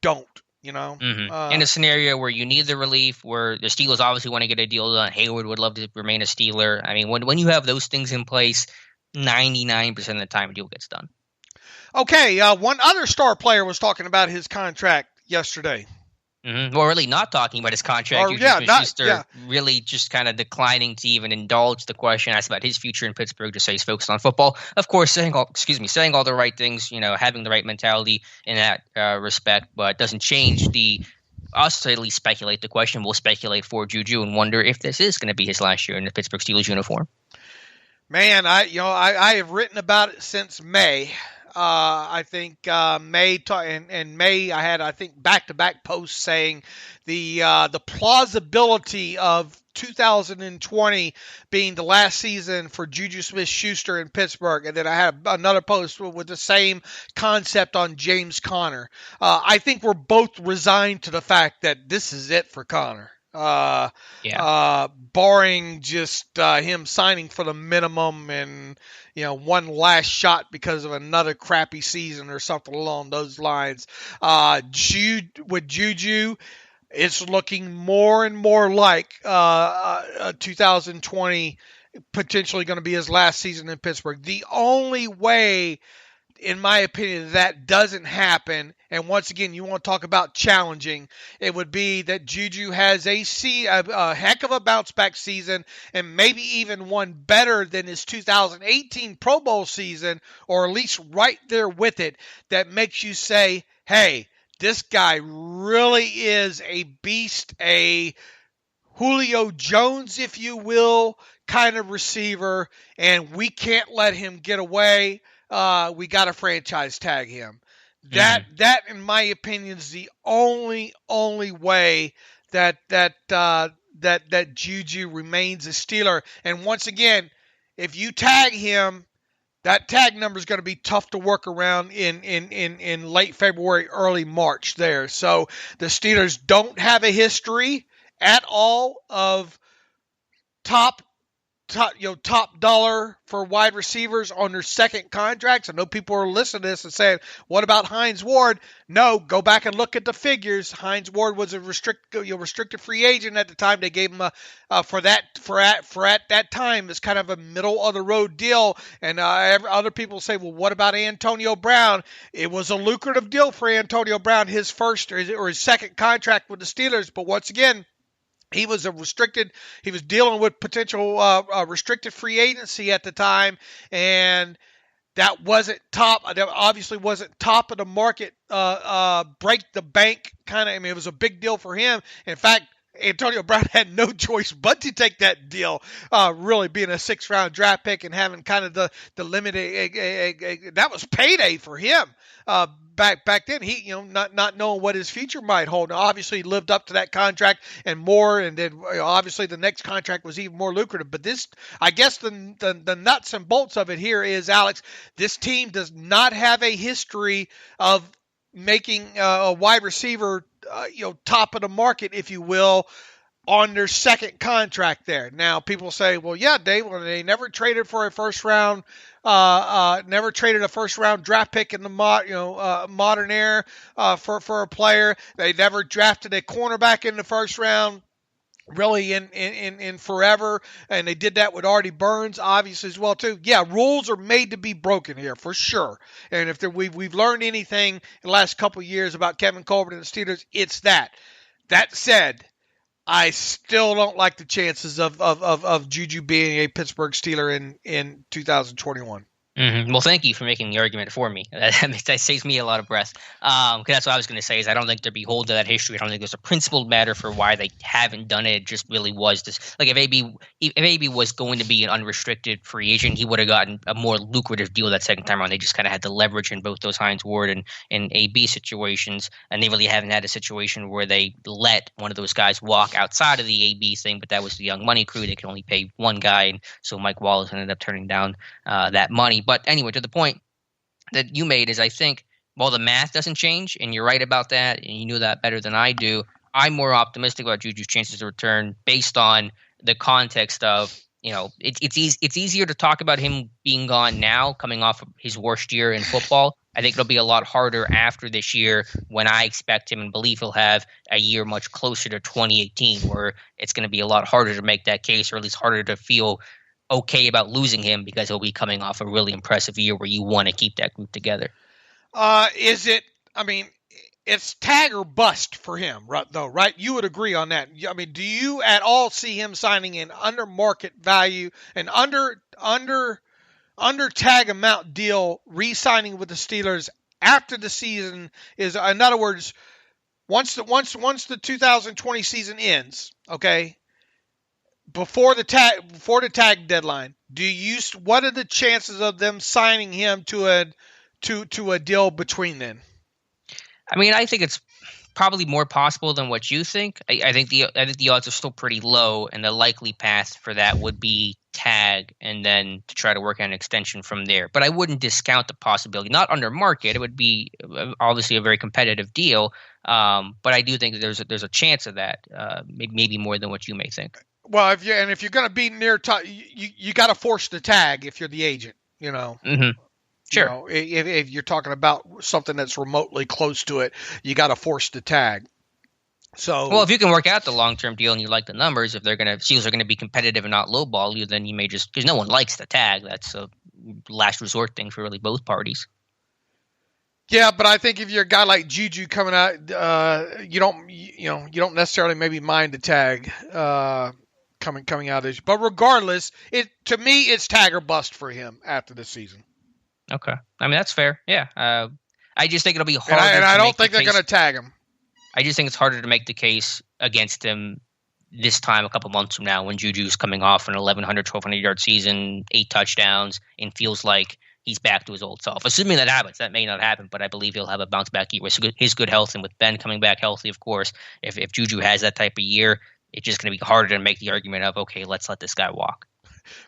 don't. In a scenario where you need the relief, where the Steelers obviously want to get a deal done, Heyward would love to remain a Steeler. I mean, when you have those things in place, 99% of the time a deal gets done. Okay, one other star player was talking about his contract yesterday. Mm-hmm. Well, really not talking about his contract. Smith-Schuster really just kind of declining to even indulge the question, asked about his future in Pittsburgh, just say he's focused on football. Of course, saying all the right things, having the right mentality in that respect, but doesn't change us to at least speculate the question. We'll speculate for JuJu and wonder if this is going to be his last year in the Pittsburgh Steelers uniform. Man, I have written about it since May. I think May I had back-to-back posts saying the plausibility of 2020 being the last season for JuJu Smith-Schuster in Pittsburgh, and then I had another post with the same concept on James Conner. I think we're both resigned to the fact that this is it for Conner. Barring just him signing for the minimum and one last shot because of another crappy season or something along those lines. With JuJu, it's looking more and more like 2020 potentially going to be his last season in Pittsburgh. The only way, in my opinion, that doesn't happen, and once again, you want to talk about challenging, it would be that JuJu has a heck of a bounce-back season, and maybe even one better than his 2018 Pro Bowl season, or at least right there with it, that makes you say, hey, this guy really is a beast, a Julio Jones, if you will, kind of receiver, and we can't let him get away. We got to franchise tag him. That, in my opinion, is the only way that JuJu remains a Steeler. And once again, if you tag him, that tag number is going to be tough to work around in late February, early March there. So the Steelers don't have a history at all of top dollar for wide receivers on their second contracts. I know people are listening to this and saying, what about Heinz Ward? No, go back and look at the figures. Heinz Ward was a restricted free agent at the time. They gave him for at that time, it's kind of a middle of the road deal. And other people say, well, what about Antonio Brown? It was a lucrative deal for Antonio Brown, his first or his second contract with the Steelers. But once again, he was dealing with potential restricted free agency at the time, and that obviously wasn't top of the market, break the bank kind of. I mean, it was a big deal for him. In fact, Antonio Brown had no choice but to take that deal, really being a 6th-round draft pick and having kind of the limited, that was payday for him. Back then, he not knowing what his future might hold. Now, obviously, he lived up to that contract and more, and then obviously the next contract was even more lucrative. But this, I guess, the nuts and bolts of it here is, Alex, this team does not have a history of making a wide receiver, top of the market, if you will, on their second contract there. Now, people say, well, yeah, Dave, well, they never traded for a first round, never traded a first round draft pick in the modern era for a player. They never drafted a cornerback in the first round. Really in forever, and they did that with Artie Burns, obviously, as well too. Yeah, rules are made to be broken here for sure. And if we've learned anything in the last couple of years about Kevin Colbert and the Steelers, it's that. That said, I still don't like the chances of JuJu being a Pittsburgh Steeler in 2021. Mm-hmm. Well, thank you for making the argument for me. That saves me a lot of breath. Because that's what I was going to say is I don't think they're beholden to that history. I don't think there's a principled matter for why they haven't done it. It just really was this. Like if AB was going to be an unrestricted free agent, he would have gotten a more lucrative deal that second time around. They just kind of had the leverage in both those Heinz Ward and AB situations, and they really haven't had a situation where they let one of those guys walk outside of the AB thing. But that was the Young Money crew. They could only pay one guy, and so Mike Wallace ended up turning down that money. But anyway, to the point that you made is I think while the math doesn't change, and you're right about that, and you knew that better than I do, I'm more optimistic about JuJu's chances to return based on the context of, it's easier to talk about him being gone now, coming off of his worst year in football. I think it'll be a lot harder after this year when I expect him and believe he'll have a year much closer to 2018, where it's going to be a lot harder to make that case, or at least harder to feel okay about losing him because he'll be coming off a really impressive year where you want to keep that group together. It's tag or bust for him, right? You would agree on that. I mean, do you at all see him signing an under market value, an under tag amount deal, re-signing with the Steelers after the season is, in other words, once the 2020 season ends, okay? Before the tag deadline, what are the chances of them signing him to a deal between then? I mean, I think it's probably more possible than what you think. I think the odds are still pretty low, and the likely path for that would be tag and then to try to work on an extension from there. But I wouldn't discount the possibility. Not under market. It would be obviously a very competitive deal. But I do think that there's a chance of that. Maybe more than what you may think. Well, if you're going to be near top, you got to force the tag if you're the agent. Mm-hmm. Sure. If you're talking about something that's remotely close to it, you got to force the tag. So, well, if you can work out the long-term deal and you like the numbers, if Steelers are going to be competitive and not lowball you, then you may just, because no one likes the tag. That's a last resort thing for really both parties. Yeah, but I think if you're a guy like JuJu coming out, you don't necessarily maybe mind the tag coming out of this. But regardless, to me it's tag or bust for him after the season. Okay, I mean that's fair. Yeah, I just think it'll be harder. And I don't think they're going to tag him. I just think it's harder to make the case against him this time a couple months from now when JuJu's coming off an 1,100, 1,200-yard season, 8 touchdowns, and feels like he's back to his old self. Assuming that happens, that may not happen, but I believe he'll have a bounce-back year with his good health, and with Ben coming back healthy, of course. If JuJu has that type of year, it's just going to be harder to make the argument of, okay, let's let this guy walk.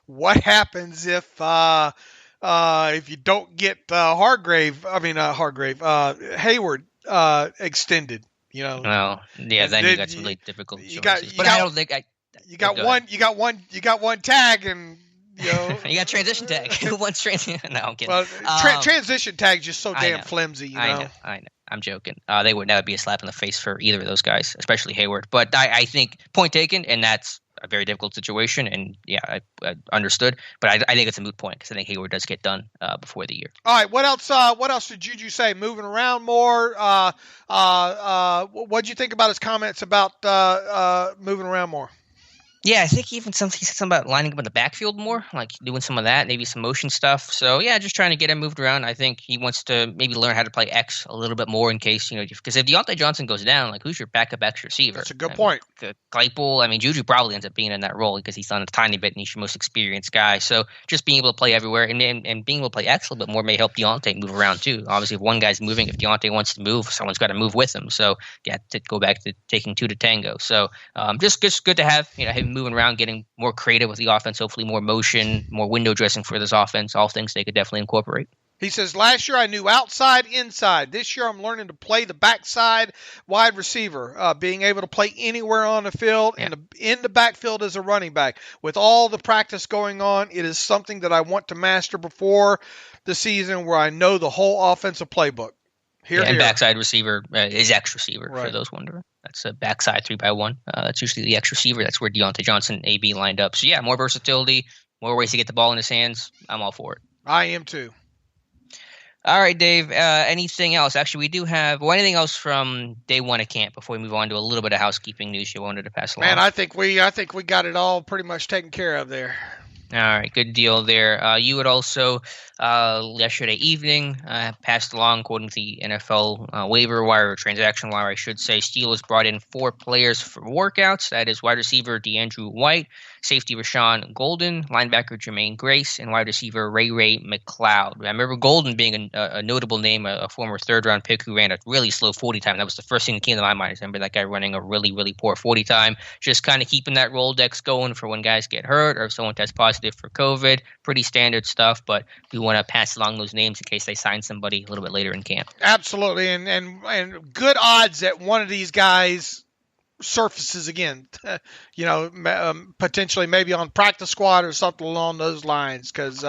What happens if you don't get Heyward extended? Well, yeah, then you got some really difficult choices. I don't think you got one tag, and you got transition tag. One's transition. No, I'm kidding. Well, transition tag is just so damn flimsy. I know. I'm joking. That would be a slap in the face for either of those guys, especially Heyward. But I think point taken, and that's a very difficult situation. And yeah, I understood. But I think it's a moot point because I think Heyward does get done before the year. All right. What else? What else did JuJu say? Moving around more. What'd you think about his comments about moving around more? Yeah, I think he said something about lining up in the backfield more, like doing some of that, maybe some motion stuff. So, yeah, just trying to get him moved around. I think he wants to maybe learn how to play X a little bit more in case, because if Deontay Johnson goes down, like who's your backup X receiver? That's a good point. Claypool, JuJu probably ends up being in that role because he's done a tiny bit and he's your most experienced guy. So just being able to play everywhere and being able to play X a little bit more may help Deontay move around too. Obviously, if one guy's moving, if Deontay wants to move, someone's got to move with him. So, yeah, to go back to taking 2 to tango. So just good to have him moving around, getting more creative with the offense, hopefully more motion, more window dressing for this offense, all things they could definitely incorporate. He says, last year I knew outside, inside. This year I'm learning to play the backside wide receiver, being able to play anywhere on the field and in the backfield as a running back. With all the practice going on, it is something that I want to master before the season where I know the whole offensive playbook. And backside receiver is X receiver, for those wondering. That's a backside 3x1. That's usually the X receiver. That's where Deontay Johnson, AB lined up. So, more versatility, more ways to get the ball in his hands. I'm all for it. I am too. All right, Dave. Anything else? Actually, we do have anything else from day one of camp before we move on to a little bit of housekeeping news you wanted to pass along? Man, I think we got it all pretty much taken care of there. All right, good deal there. You had also yesterday evening passed along, according to the NFL waiver wire or transaction wire, I should say, Steelers brought in 4 players for workouts. That is wide receiver DeAndrew White, safety Rashawn Golden, linebacker Jermaine Grace, and wide receiver Ray McCloud. I remember Golden being a notable name, a former third-round pick who ran a really slow 40 time. That was the first thing that came to my mind. I remember that guy running a really, really poor 40 time, just kind of keeping that Rolodex going for when guys get hurt or if someone tests positive for COVID. Pretty standard stuff, but we want to pass along those names in case they sign somebody a little bit later in camp. Absolutely, and good odds that one of these guys surfaces again, potentially maybe on practice squad or something along those lines, because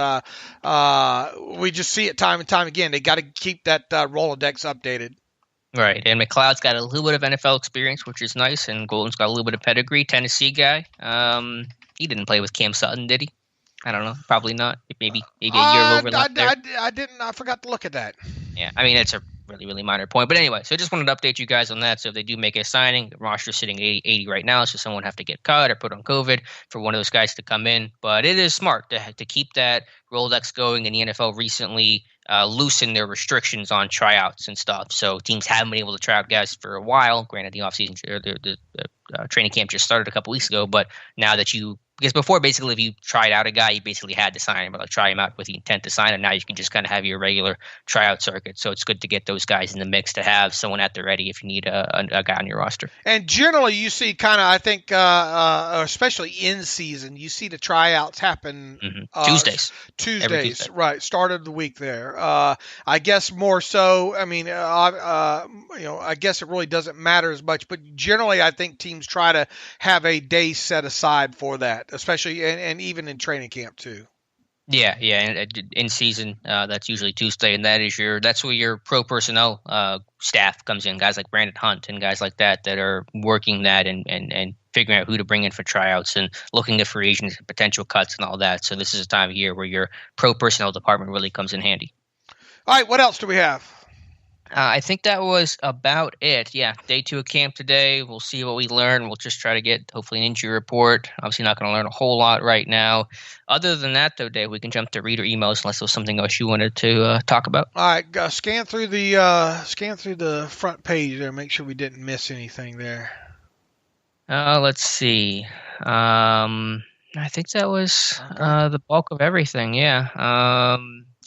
we just see it time and time again. They got to keep that Rolodex updated. Right, and McLeod's got a little bit of NFL experience, which is nice, and Golden's got a little bit of pedigree, Tennessee guy. He didn't play with Cam Sutton, did he? I don't know. Probably not. Maybe a year of overlap there. I didn't. I forgot to look at that. Yeah, I mean, it's a really, really minor point. But anyway, so I just wanted to update you guys on that. So if they do make a signing, the roster's sitting at 80 right now, so someone have to get cut or put on COVID for one of those guys to come in. But it is smart to keep that Rolodex going, and the NFL recently loosened their restrictions on tryouts and stuff. So teams haven't been able to try out guys for a while. Granted, the offseason, the training camp just started a couple weeks ago, but now that because before, basically, if you tried out a guy, you basically had to sign him, but try him out with the intent to sign him. Now you can just kind of have your regular tryout circuit. So it's good to get those guys in the mix, to have someone at the ready if you need a guy on your roster. And generally, you see kind of, I think, especially in season, you see the tryouts happen Tuesdays, right? Start of the week there. I guess more so. I mean, I guess it really doesn't matter as much, but generally, I think teams try to have a day set aside for that. Especially and even in training camp too. Yeah, and in season that's usually Tuesday, and that's where your pro personnel staff comes in. Guys like Brandon Hunt and guys like that are working that and figuring out who to bring in for tryouts and looking at free agents and potential cuts and all that. So this is a time of year where your pro personnel department really comes in handy. All right, what else do we have? I think that was about it. Yeah, day 2 of camp today. We'll see what we learn. We'll just try to get, hopefully, an injury report. Obviously not going to learn a whole lot right now. Other than that, though, Dave, we can jump to reader emails unless there was something else you wanted to talk about. All right, scan through the front page there. Make sure we didn't miss anything there. Let's see. I think that was the bulk of everything. Yeah.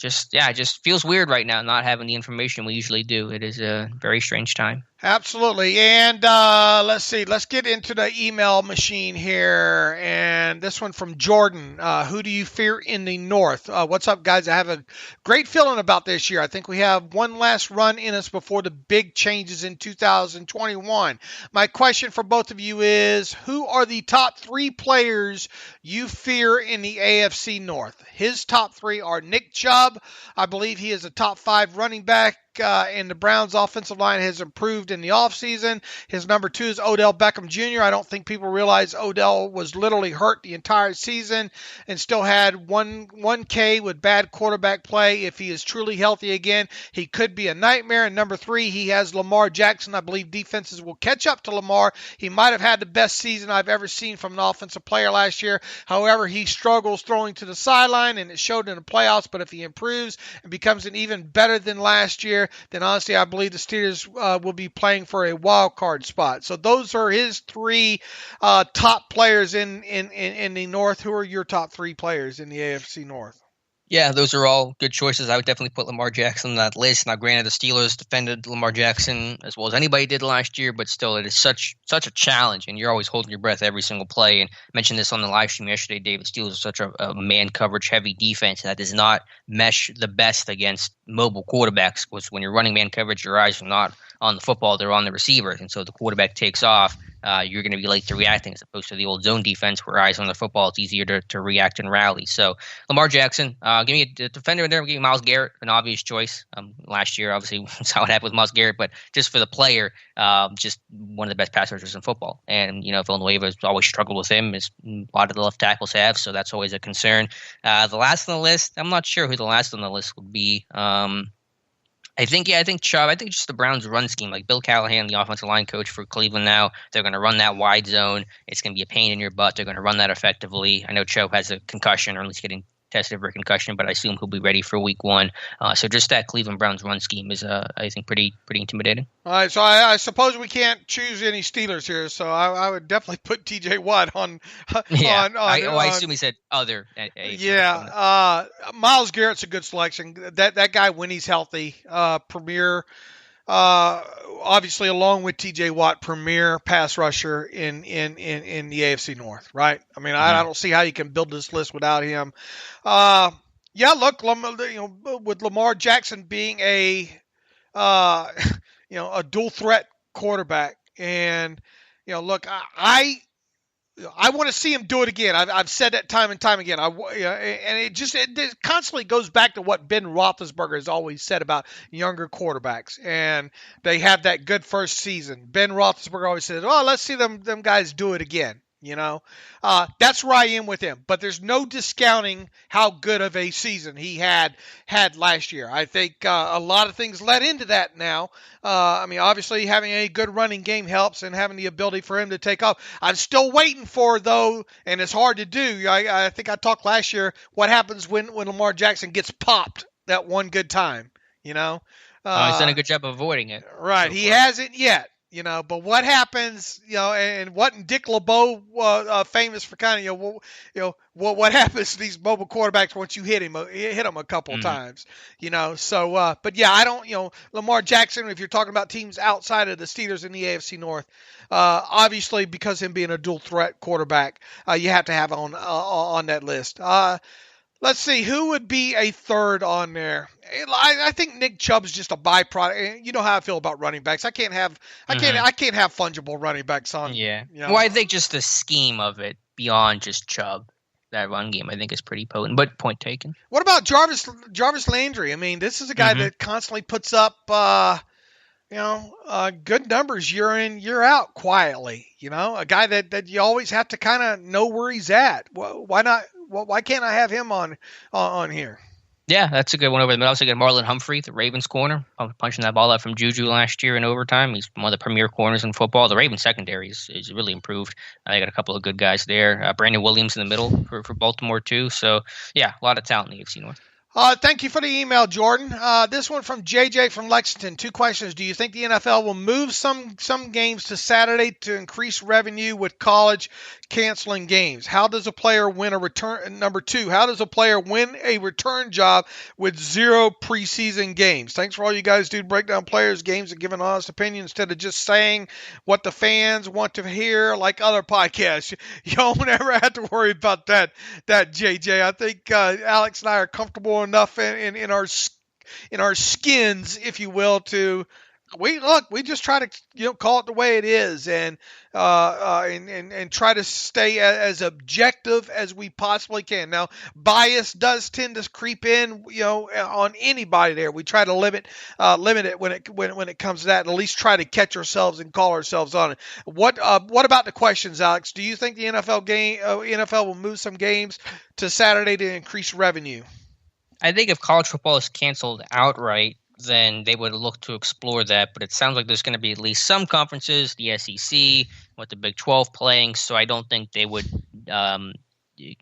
It just feels weird right now not having the information we usually do. It is a very strange time. Absolutely. And let's see. Let's get into the email machine here. And this one from Jordan. Who do you fear in the North? What's up, guys? I have a great feeling about this year. I think we have one last run in us before the big changes in 2021. My question for both of you is, who are the top 3 players you fear in the AFC North? His top 3 are Nick Chubb. I believe he is a top 5 running back. And the Browns' offensive line has improved in the offseason. His number 2 is Odell Beckham Jr. I don't think people realize Odell was literally hurt the entire season and still had 1K with bad quarterback play. If he is truly healthy again, he could be a nightmare. And number 3, he has Lamar Jackson. I believe defenses will catch up to Lamar. He might have had the best season I've ever seen from an offensive player last year. However, he struggles throwing to the sideline, and it showed in the playoffs. But if he improves and becomes an even better than last year, then honestly, I believe the Steelers will be playing for a wild card spot. So those are his 3 top players in the North. Who are your top 3 players in the AFC North? Yeah, those are all good choices. I would definitely put Lamar Jackson on that list. Now, granted, the Steelers defended Lamar Jackson as well as anybody did last year, but still, it is such a challenge, and you're always holding your breath every single play. And I mentioned this on the live stream yesterday, David. Steelers are such a man coverage heavy defense that does not mesh the best against mobile quarterbacks. Because when you're running man coverage, your eyes are not on the football; they're on the receivers, and so the quarterback takes off. You're going to be late to reacting as opposed to the old zone defense where eyes on the football, it's easier to react and rally. So Lamar Jackson, give me a defender in there. Give me Myles Garrett, an obvious choice. Last year, obviously, that's how it happened with Myles Garrett, but just for the player, just one of the best pass rushers in football. And, Villanueva has always struggled with him, as a lot of the left tackles have, so that's always a concern. The last on the list, I'm not sure who the last on the list would be. I think Chubb. I think just the Browns' run scheme, like Bill Callahan, the offensive line coach for Cleveland now, they're going to run that wide zone. It's going to be a pain in your butt. They're going to run that effectively. I know Chubb has a concussion, or at least getting tested for a concussion, but I assume he'll be ready for week one. So just that Cleveland Browns run scheme is, I think, pretty intimidating. All right, so I suppose we can't choose any Steelers here, so I would definitely put T.J. Watt on. Yeah, I assume he said other. Yeah, Myles Garrett's a good selection. That guy, when he's healthy, premier. Obviously, along with T.J. Watt, premier pass rusher in the AFC North, right? I mean, I don't see how you can build this list without him. Yeah, look, with Lamar Jackson being a dual threat quarterback, and look, I want to see him do it again. I've said that time and time again. And it constantly goes back to what Ben Roethlisberger has always said about younger quarterbacks, and they have that good first season. Ben Roethlisberger always says, "Oh, let's see them guys do it again." That's where I am with him. But there's no discounting how good of a season he had last year. I think a lot of things led into that now. Obviously having a good running game helps, and having the ability for him to take off. I'm still waiting for, though, and it's hard to do. I think I talked last year, what happens when Lamar Jackson gets popped that one good time, He's done a good job of avoiding it. Right. He hasn't yet. But what happens, and what Dick LeBeau famous for kind of, what happens to these mobile quarterbacks once you hit them a couple of times, So, but yeah, I don't, Lamar Jackson, if you're talking about teams outside of the Steelers in the AFC North, obviously because him being a dual threat quarterback, you have to have on that list. Let's see, who would be a third on there? I think Nick Chubb's just a byproduct. You know how I feel about running backs. I can't have fungible running backs on. Yeah. Well, I think just the scheme of it beyond just Chubb, that run game, I think is pretty potent. But point taken. What about Jarvis Landry? I mean, this is a guy that constantly puts up, good numbers year in, year out quietly. A guy that you always have to kind of know where he's at. Why not? Why can't I have him on here? Yeah, that's a good one over there. Also got Marlon Humphrey, the Ravens corner, punching that ball out from JuJu last year in overtime. He's one of the premier corners in football. The Ravens secondary is really improved. They got a couple of good guys there. Brandon Williams in the middle for Baltimore too. So yeah, a lot of talent in the AFC North. Thank you for the email, Jordan. This one from JJ from Lexington. 2 questions. Do you think the NFL will move some games to Saturday to increase revenue with college canceling games? How does a player win a return? Number 2, how does a player win a return job with 0 preseason games? Thanks for all you guys do to break down players' games and give an honest opinion instead of just saying what the fans want to hear like other podcasts. You don't ever have to worry about that JJ. I think Alex and I are comfortable enough in our skins, if you will, to we just try to call it the way it is, and try to stay as objective as we possibly can. Now, bias does tend to creep in, on anybody there. We try to limit it when it comes to that, and at least try to catch ourselves and call ourselves on it. What about the questions, Alex? Do you think the NFL will move some games to Saturday to increase revenue? I think if college football is canceled outright, then they would look to explore that. But it sounds like there's going to be at least some conferences, the SEC, with the Big 12 playing. So I don't think they would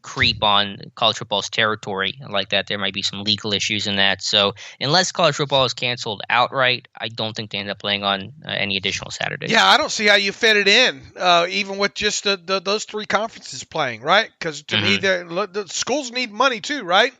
creep on college football's territory like that. There might be some legal issues in that. So unless college football is canceled outright, I don't think they end up playing on any additional Saturdays. Yeah, I don't see how you fit it in, even with just those 3 conferences playing, right? Because to me, the schools need money too, right?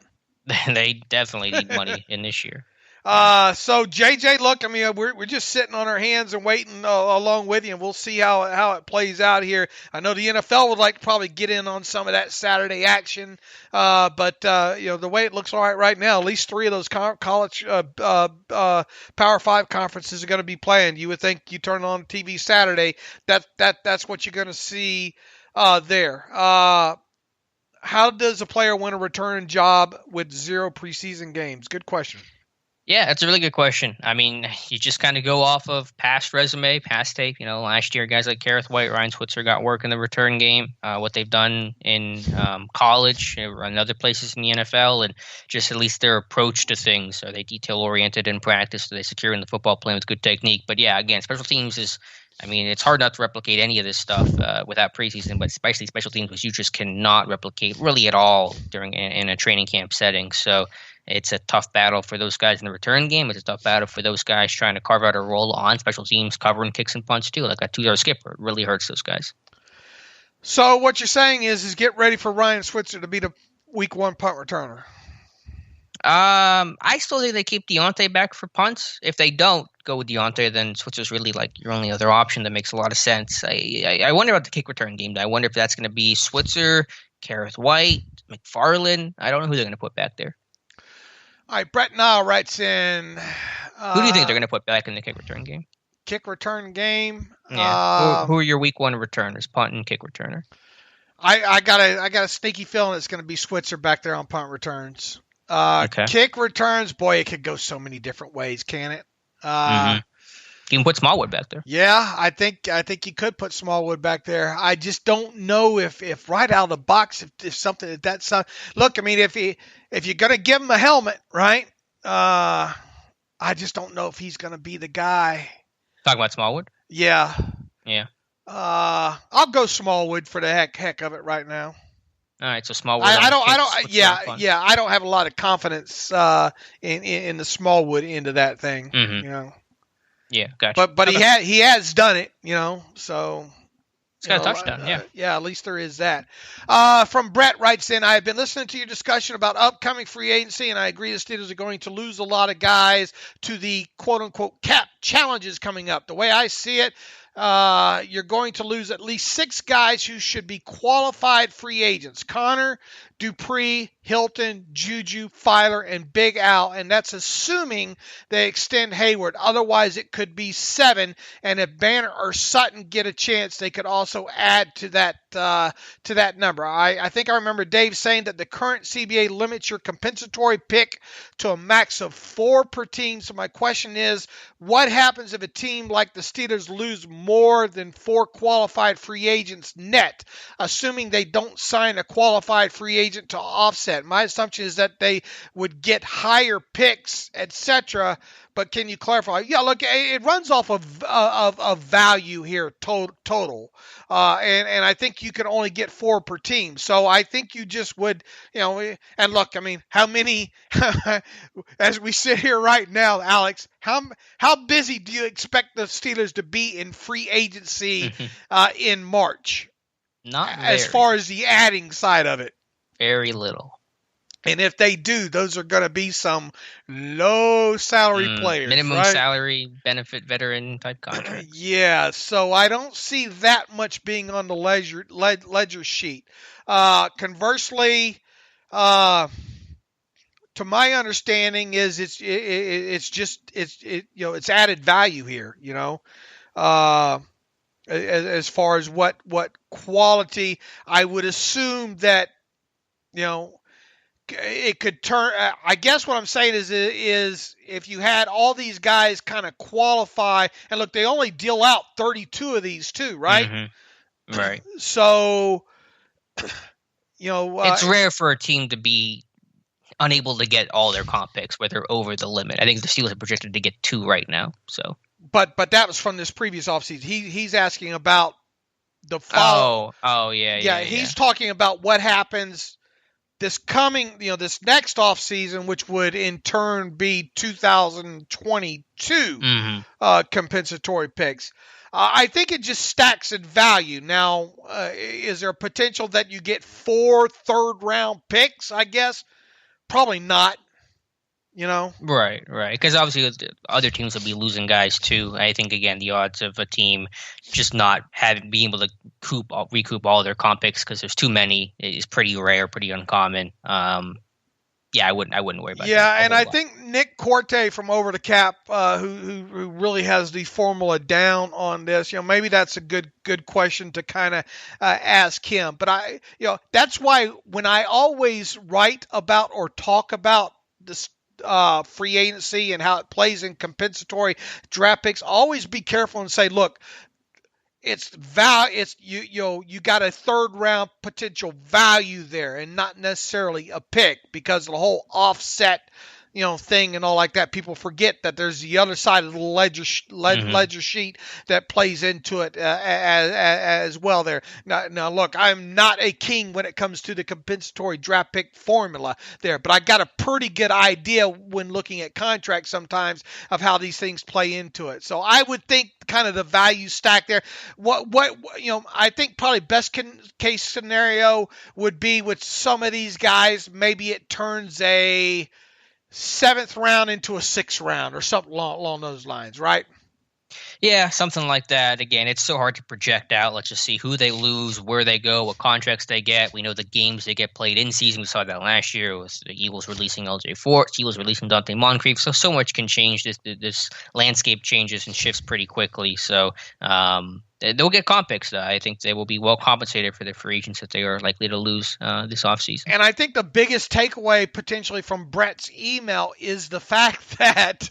They definitely need money in this year. So JJ, look, I mean, we're just sitting on our hands and waiting along with you, and we'll see how it plays out here. I know the NFL would like to probably get in on some of that Saturday action, but the way it looks right now, at least 3 of those college Power 5 conferences are going to be playing. You would think you turn on TV Saturday, that's what you're going to see there. How does a player win a return job with 0 preseason games? Good question. Yeah, that's a really good question. I mean, you just kind of go off of past resume, past tape. Last year, guys like Kareth White, Ryan Switzer got work in the return game, what they've done in college and other places in the NFL, and just at least their approach to things. Are they detail-oriented in practice? Are they secure in the football plan with good technique? But yeah, again, special teams is – I mean, it's hard not to replicate any of this stuff without preseason, but especially special teams, which you just cannot replicate really at all during in a training camp setting. So it's a tough battle for those guys in the return game. It's a tough battle for those guys trying to carve out a role on special teams, covering kicks and punts too, like a 2-yard skipper. It really hurts those guys. So what you're saying is get ready for Ryan Switzer to be the week 1 punt returner. I still think they keep Deontay back for punts. If they don't go with Deontay, then Switzer's really like your only other option. That makes a lot of sense. I wonder about the kick return game. I wonder if that's going to be Switzer, Kareth White, McFarland. I don't know who they're going to put back there. All right, Brett Nile writes in. Who do you think they're going to put back in the kick return game? Kick return game. Yeah. Who are your week 1 returners? Punt and kick returner. I got a sneaky feeling it's going to be Switzer back there on punt returns. Okay. Kick returns, boy, it could go so many different ways, can it? You can put Smallwood back there. Yeah, I think you could put Smallwood back there. I just don't know if right out of the box if something that's look. I mean, if you're gonna give him a helmet, right? I just don't know if he's gonna be the guy. Talking about Smallwood. Yeah. Yeah. I'll go Smallwood for the heck of it right now. All right, so Smallwood. I don't have a lot of confidence in the Smallwood end of that thing. Mm-hmm. Yeah, gotcha. But he has done it, so it's got a touchdown. Yeah, at least there is that. From Brett writes in, I have been listening to your discussion about upcoming free agency, and I agree the Steelers are going to lose a lot of guys to the quote unquote cap challenges coming up. The way I see it, you're going to lose at least 6 guys who should be qualified free agents. Connor, Dupree, Hilton, JuJu, Filer, and Big Al, and that's assuming they extend Heyward. Otherwise, it could be 7, and if Banner or Sutton get a chance, they could also add to that number. I think I remember Dave saying that the current CBA limits your compensatory pick to a max of 4 per team. So my question is, what happens if a team like the Steelers lose more than 4 qualified free agents net, assuming they don't sign a qualified free agent to offset? My assumption is that they would get higher picks, etc. But can you clarify? Yeah, look, it runs off of value here total, and I think you can only get 4 per team. So I think you just would, and look, I mean, how many? As we sit here right now, Alex, how busy do you expect the Steelers to be in free agency in March? Not very. As far as the adding side of it. Very little. And if they do, those are going to be some low salary players. Minimum right? salary, benefit veteran type contracts. Yeah, so I don't see that much being on the ledger sheet. Conversely, to my understanding, is it's added value here. As far as what quality, I would assume that it could turn. I guess what I'm saying is if you had all these guys kind of qualify, and look, they only deal out 32 of these too, right? Mm-hmm. Right. So, it's rare for a team to be unable to get all their comp picks where they're over the limit. I think the Steelers are projected to get 2 right now. So, but that was from this previous offseason. He's asking about the follow. Oh, yeah. He's talking about what happens this next offseason, which would in turn be 2022 compensatory picks. I think it just stacks in value. Now, is there a potential that you get 4 third-round picks, I guess, probably not. Right. Because obviously other teams will be losing guys too. I think again the odds of a team just not being able to recoup all their comp picks because there's too many is pretty rare, pretty uncommon. I wouldn't worry about that. Yeah, and I think Nick Corte from Over the Cap, who really has the formula down on this, maybe that's a good question to kind of ask him. But that's why when I always write about or talk about this free agency and how it plays in compensatory draft picks, always be careful and say, look, it's you got a third round potential value there and not necessarily a pick, because the whole offset thing and all like that, people forget that there's the other side of the ledger sheet that plays into it as well there. Now look, I'm not a king when it comes to the compensatory draft pick formula there, but I got a pretty good idea when looking at contracts sometimes of how these things play into it. So I would think kind of the value stack there. What I think probably best case scenario would be with some of these guys, maybe it turns a 7th round into a 6th round or something along those lines, right? Yeah, something like that. Again, it's so hard to project out. Let's just see who they lose, where they go, what contracts they get. We know the games they get played in season. We saw that last year with the Eagles releasing LJ Fort, Eagles releasing Dante Moncrief. So much can change. This landscape changes and shifts pretty quickly. So they'll get comp picks. I think they will be well compensated for their free agents that they are likely to lose this offseason. And I think the biggest takeaway potentially from Brett's email is the fact that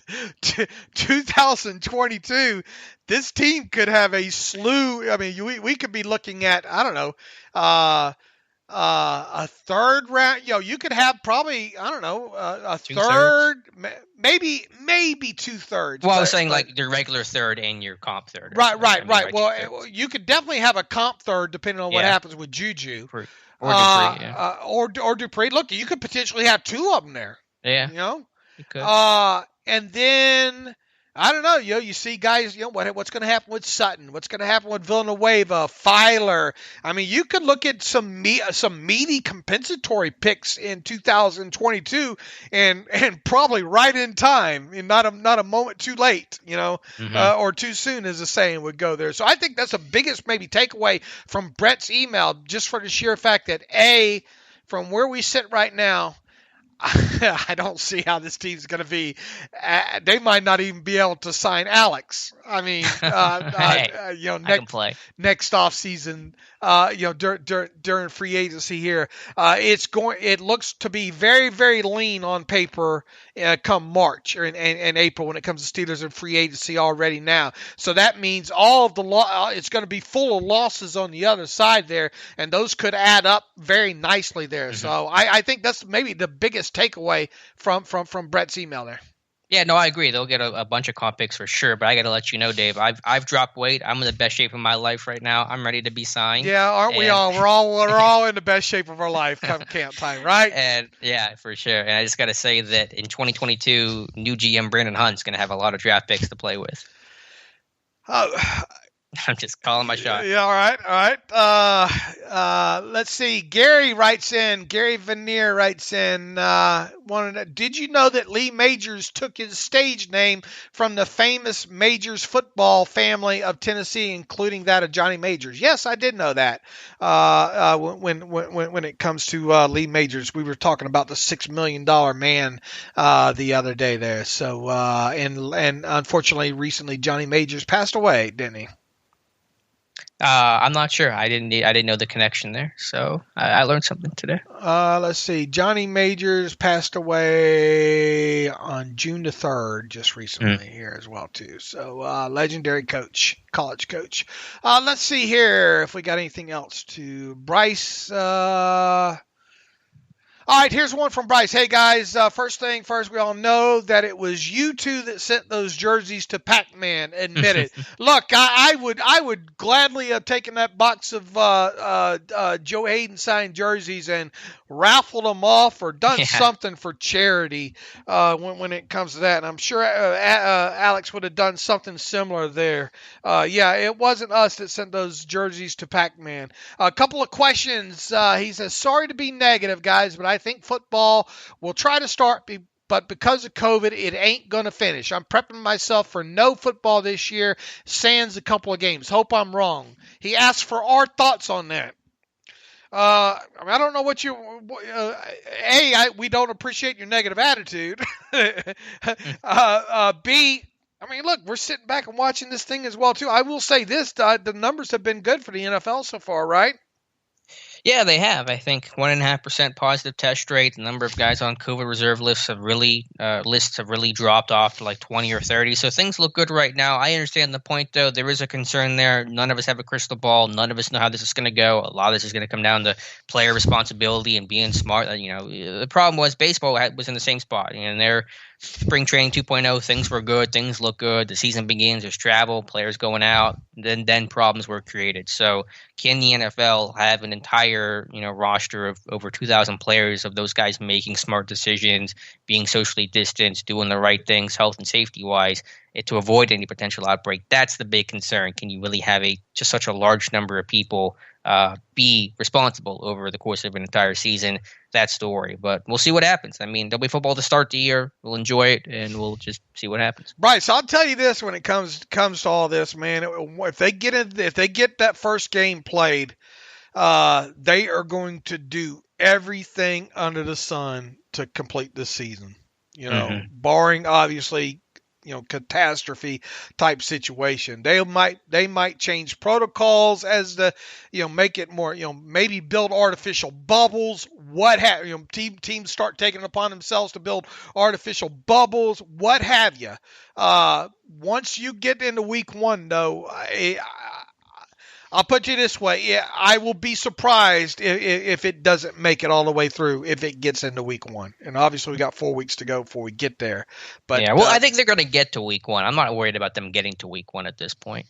2022, this team could have a slew. I mean, we could be looking at, I don't know, a third round. You could have probably, I don't know, a third, maybe 2/3. Well, I was saying like your regular third and your comp third. Right. Well, you could definitely have a comp third depending on what happens with JuJu. Or Dupree, yeah. Or Dupree. Look, you could potentially have 2 of them there. Yeah. You could. And then I don't know. You see guys. What's going to happen with Sutton? What's going to happen with Villanueva, Filer? I mean, you could look at some meaty compensatory picks in 2022, and probably right in time, and not a moment too late. Or too soon, as the saying would go there. So I think that's the biggest maybe takeaway from Brett's email, just for the sheer fact that from where we sit right now, I don't see how this team's going to be. They might not even be able to sign Alex. I mean, next off season, during free agency here, it looks to be very, very lean on paper come March or in April when it comes to Steelers and free agency already now. So that means all of it's going to be full of losses on the other side there, and those could add up very nicely there. Mm-hmm. So I think that's maybe the biggest takeaway from Brett's email there. Yeah, no, I agree. They'll get a bunch of comp picks for sure. But I got to let you know, Dave, I've dropped weight. I'm in the best shape of my life right now. I'm ready to be signed. Yeah, aren't we all? We're all in the best shape of our life come camp time, right? And yeah, for sure. And I just got to say that in 2022, new GM Brandon Hunt's going to have a lot of draft picks to play with. I'm just calling my shot. Yeah, all right. Let's see. Gary Veneer writes in, did you know that Lee Majors took his stage name from the famous Majors football family of Tennessee, including that of Johnny Majors? Yes, I did know that. When it comes to Lee Majors, we were talking about the $6 million man the other day there. So and unfortunately, recently Johnny Majors passed away, didn't he? I'm not sure. I didn't know the connection there, so I learned something today. Let's see. Johnny Majors passed away on June the 3rd, just recently here as well too. So legendary coach, college coach. Let's see here if we got anything else to Bryce. All right, here's one from Bryce. Hey, guys, first thing first, we all know that it was you two that sent those jerseys to Pac-Man. Admit it. Look, I would gladly have taken that box of Joe Hayden signed jerseys and raffled them off or done something for charity when it comes to that. And I'm sure Alex would have done something similar there. It wasn't us that sent those jerseys to Pac-Man. A couple of questions. He says, sorry to be negative, guys, but I I think football will try to start, but because of COVID, it ain't going to finish. I'm prepping myself for no football this year, sans a couple of games. Hope I'm wrong. He asked for our thoughts on that. I don't know what you. We don't appreciate your negative attitude. B, look, we're sitting back and watching this thing as well too. I will say this: the numbers have been good for the NFL so far, right? Yeah, they have. I think 1.5% positive test rate. The number of guys on COVID reserve lists have really dropped off to like 20 or 30. So things look good right now. I understand the point, though. There is a concern there. None of us have a crystal ball. None of us know how this is going to go. A lot of this is going to come down to player responsibility and being smart. The problem was baseball was in the same spot. And their spring training 2.0, things were good. Things look good. The season begins. There's travel, players going out. Then problems were created. So can the NFL have an entire roster of over 2,000 players, of those guys making smart decisions, being socially distanced, doing the right things, health and safety wise, to avoid any potential outbreak? That's the big concern. Can you really have just such a large number of people be responsible over the course of an entire season? That's the worry. But we'll see what happens. There'll be football to start the year. We'll enjoy it, and we'll just see what happens. Bryce, I'll tell you this: when it comes to all this, man, if they get that first game played, they are going to do everything under the sun to complete this season. Barring obviously catastrophe type situation. They might change protocols as the make it more maybe build artificial bubbles. What have teams start taking it upon themselves to build artificial bubbles? What have you? Once you get into week one, though, I'll put you this way. Yeah, I will be surprised if it doesn't make it all the way through, if it gets into week one. And obviously we got 4 weeks to go before we get there. But yeah, I think they're going to get to week one. I'm not worried about them getting to week one at this point.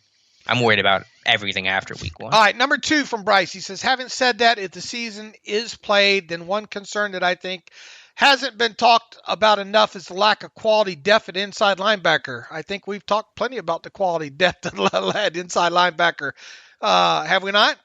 I'm worried about everything after week one. All right, number 2 from Bryce. He says, having said that, if the season is played, then one concern that I think hasn't been talked about enough is the lack of quality depth at inside linebacker. I think we've talked plenty about the quality depth at inside linebacker. Have we not?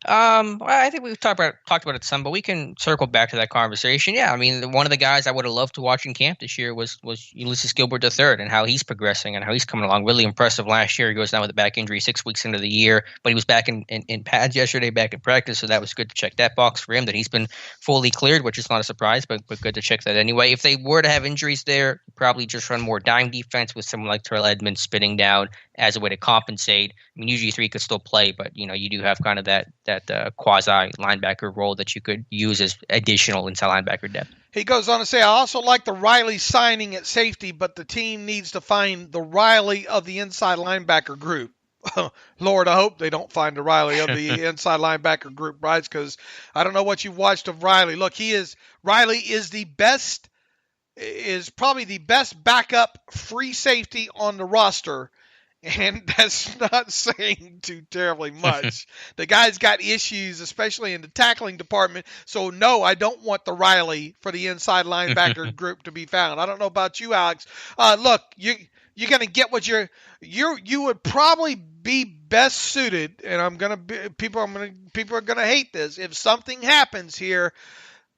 I think we've talked about it some, but we can circle back to that conversation. Yeah, one of the guys I would have loved to watch in camp this year was Ulysses Gilbert III, and how he's progressing and how he's coming along. Really impressive last year. He goes down with a back injury 6 weeks into the year, but he was back in pads yesterday, back in practice, so that was good to check that box for him, that he's been fully cleared, which is not a surprise, but good to check that anyway. If they were to have injuries there, probably just run more dime defense with someone like Terrell Edmonds spinning down as a way to compensate. UG3 could still play, but you do have kind of that quasi linebacker role that you could use as additional inside linebacker depth. He goes on to say, I also like the Riley signing at safety, but the team needs to find the Riley of the inside linebacker group. Lord, I hope they don't find the Riley of the inside linebacker group, Bryce, because I don't know what you've watched of Riley. Look, Riley is probably the best backup free safety on the roster. And that's not saying too terribly much. The guy's got issues, especially in the tackling department. So, no, I don't want the Riley for the inside linebacker group to be found. I don't know about you, Alex. Look, you're going to get what you would probably be best suited, and people are going to hate this. If something happens here,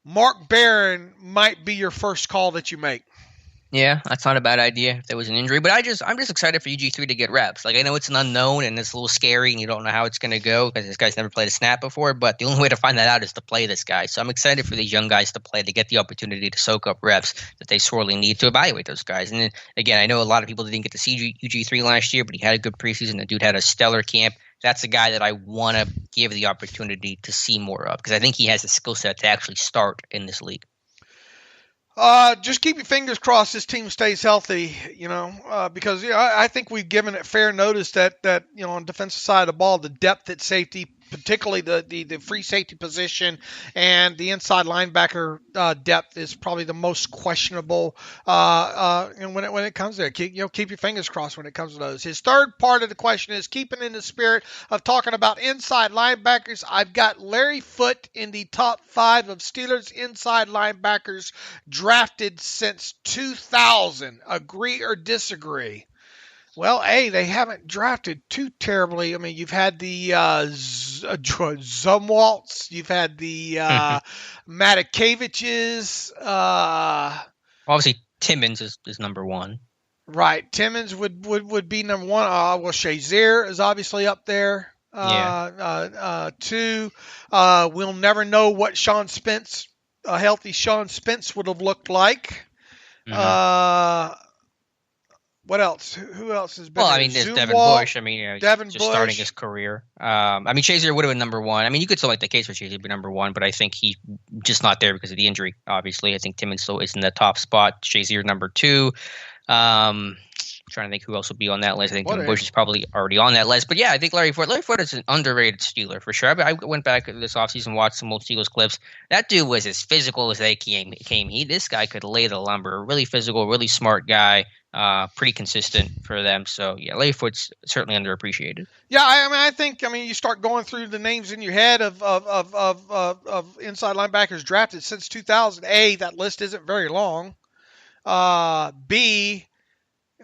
Mark Barron might be your first call that you make. Yeah, that's not a bad idea if there was an injury. But I'm just excited for UG3 to get reps. I know it's an unknown and it's a little scary and you don't know how it's going to go because this guy's never played a snap before. But the only way to find that out is to play this guy. So I'm excited for these young guys to play, to get the opportunity to soak up reps that they sorely need to evaluate those guys. And then, again, I know a lot of people didn't get to see UG3 last year, but he had a good preseason. The dude had a stellar camp. That's a guy that I want to give the opportunity to see more of because I think he has the skill set to actually start in this league. Just keep your fingers crossed this team stays healthy, because I think we've given it fair notice that on the defensive side of the ball, the depth at safety, particularly the free safety position and the inside linebacker depth is probably the most questionable. And when it comes there, keep your fingers crossed when it comes to those. His third part of the question is keeping in the spirit of talking about inside linebackers. I've got Larry Foote in the top 5 of Steelers inside linebackers drafted since 2000. Agree or disagree? Well, they haven't drafted too terribly. I mean, you've had the Zumwalts, you've had the Matikeviches. Obviously, Timmons is number one. Right, Timmons would be number one. Well, Shazier is obviously up there. Two. We'll never know what a healthy Sean Spence would have looked like. Mm-hmm. What else? Who else has been? Well, I mean, there's Devin Bush. I mean, he's just starting his career. I mean, Shazier would have been number one. I mean, you could still make the case for Shazier to be number one, but I think he's just not there because of the injury. Obviously, I think Timmons still is in the top spot. Shazier number two. Trying to think who else would be on that list. I think Devin Bush is probably already on that list. But yeah, I think Larry Foote is an underrated Steeler for sure. I went back this offseason and watched some old Steelers clips. That dude was as physical as they came. This guy could lay the lumber. Really physical, really smart guy. Pretty consistent for them. So yeah, Larry Foote's certainly underappreciated. Yeah, I think you start going through the names in your head of inside linebackers drafted since 2000. A, that list isn't very long. B,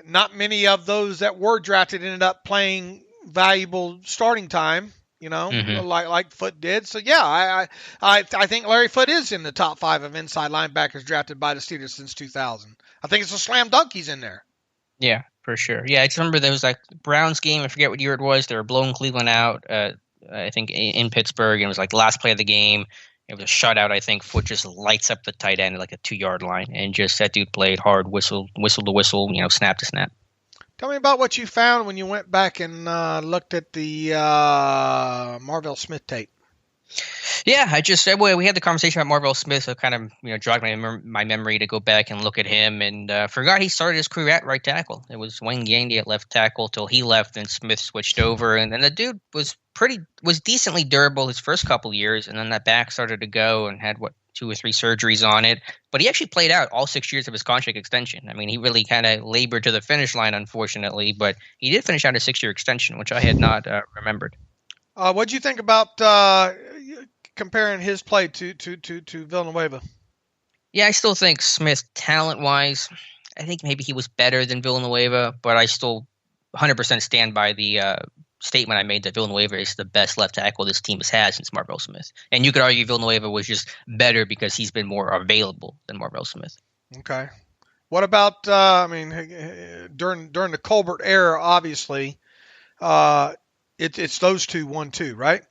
not many of those that were drafted ended up playing valuable starting time, like Foote did. So yeah, I think Larry Foote is in the top 5 of inside linebackers drafted by the Steelers since 2000. I think it's a slam dunk he's in there. Yeah, for sure. Yeah, I just remember there was like Browns game. I forget what year it was. They were blowing Cleveland out. I think in Pittsburgh. And it was like the last play of the game. It was a shutout. I think Foote just lights up the tight end at like a 2-yard line, and just that dude played hard, whistle to whistle, snap to snap. Tell me about what you found when you went back and looked at the Marvell Smith tape. Yeah, we had the conversation about Marvell Smith, so kind of jogged my memory to go back and look at him, and forgot he started his career at right tackle. It was Wayne Gandy at left tackle till he left, and Smith switched over, and then the dude was decently durable his first couple years, and then that back started to go and had 2 or 3 surgeries on it. But he actually played out all 6 years of his contract extension. I mean, he really kind of labored to the finish line, unfortunately, but he did finish out a 6-year extension, which I had not remembered. What do you think about comparing his play to Villanueva? Yeah, I still think Smith, talent-wise, I think maybe he was better than Villanueva, but I still 100% stand by the statement I made that Villanueva is the best left tackle this team has had since Marvell Smith. And you could argue Villanueva was just better because he's been more available than Marvell Smith. Okay. What about, during the Colbert era, obviously, it's those two, 1-2, right?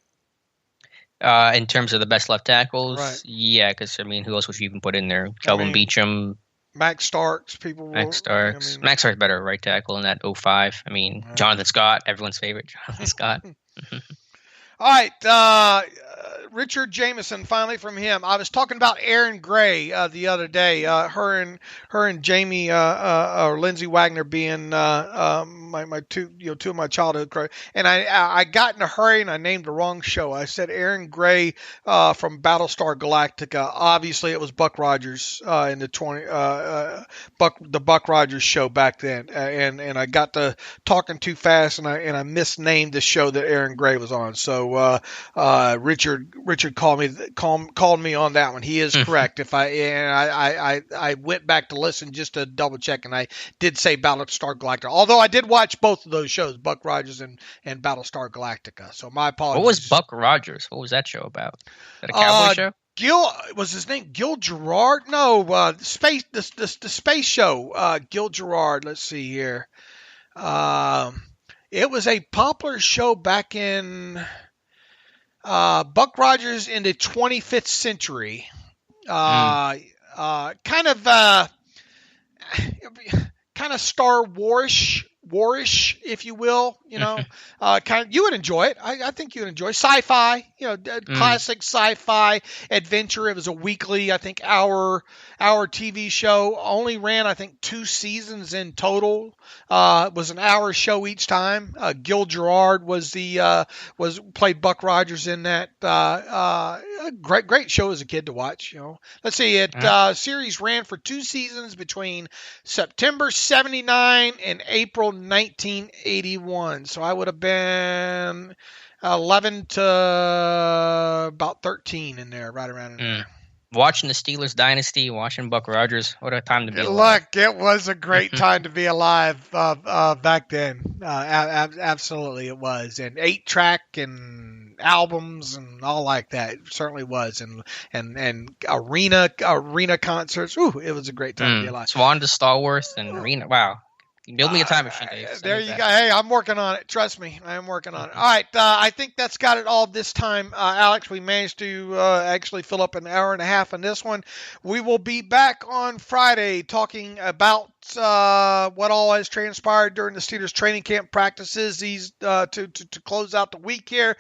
In terms of the best left tackles, right. Yeah, because, who else would you even put in there? Kelvin Beachum. Max Starks, Max Starks better right tackle in that 05. Jonathan Scott, everyone's favorite, Jonathan Scott. All right, Richard Jameson, finally from him. I was talking about Aaron Gray the other day. Her and Jamie or Lindsey Wagner being my two of my childhood. And I got in a hurry and I named the wrong show. I said Aaron Gray from Battlestar Galactica. Obviously, it was Buck Rogers in the Buck Rogers show back then. And I got to talking too fast and I misnamed the show that Aaron Gray was on. So Richard called me on that one. He is correct. I went back to listen just to double check, and I did say Battlestar Galactica. Although I did watch both of those shows, Buck Rogers and Battlestar Galactica. So my apologies. What was Buck Rogers? What was that show about? Is that a cowboy show? Gil was his name. Gil Gerard? No, the space show. Gil Gerard. Let's see here. It was a popular show back in Buck Rogers in the 25th century. Kind of Star Warish, if you will, you would enjoy it. I think you would enjoy sci-fi, classic sci-fi adventure. It was a weekly, I think, hour TV show. Only ran, I think, 2 seasons in total. It was an hour show each time. Gil Gerard played Buck Rogers in that. Great show as a kid to watch. Let's see, it series ran for 2 seasons between September 79 and April 1981. So I would have been 11 to about 13 in there, right around in there. Watching the Steelers dynasty, watching Buck Rogers, what a time to be alive. Look, it was a great time to be alive back then. Absolutely, it was. And 8-track and albums and all like that. It certainly was. And arena concerts. Ooh, it was a great time to be alive. Swan to Stallworth and arena. Wow. Build me a time machine, Dave. There you go. Hey, I'm working on it. Trust me, I am working on it. All right, I think that's got it all this time, Alex. We managed to actually fill up an hour and a half on this one. We will be back on Friday talking about what all has transpired during the Steelers training camp practices to close out the week here.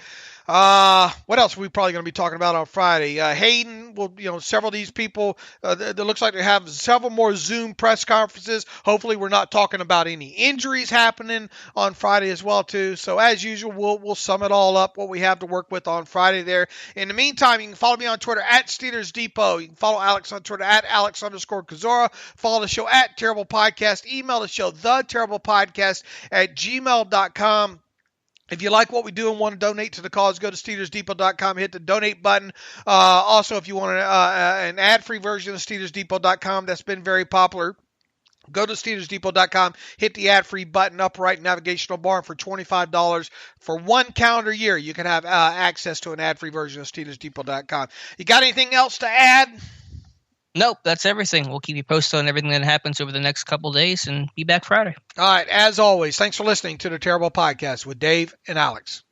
What else are we probably going to be talking about on Friday? Hayden will, several of these people, it looks like they have several more Zoom press conferences. Hopefully we're not talking about any injuries happening on Friday as well, too. So as usual, we'll sum it all up, what we have to work with on Friday there. In the meantime, you can follow me on Twitter at Steelers Depot. You can follow Alex on Twitter at Alex_Kozora. Follow the show at Terrible Podcast. Email the show, theterriblepodcast@gmail.com. If you like what we do and want to donate to the cause, go to SteelersDepot.com, hit the donate button. Also, if you want an ad-free version of SteelersDepot.com, that's been very popular. Go to SteelersDepot.com, hit the ad-free button, upright navigational bar, and for $25 for 1 calendar year, you can have access to an ad-free version of SteelersDepot.com. You got anything else to add? Nope, that's everything. We'll keep you posted on everything that happens over the next couple of days and be back Friday. All right, as always, thanks for listening to the Terrible Podcast with Dave and Alex.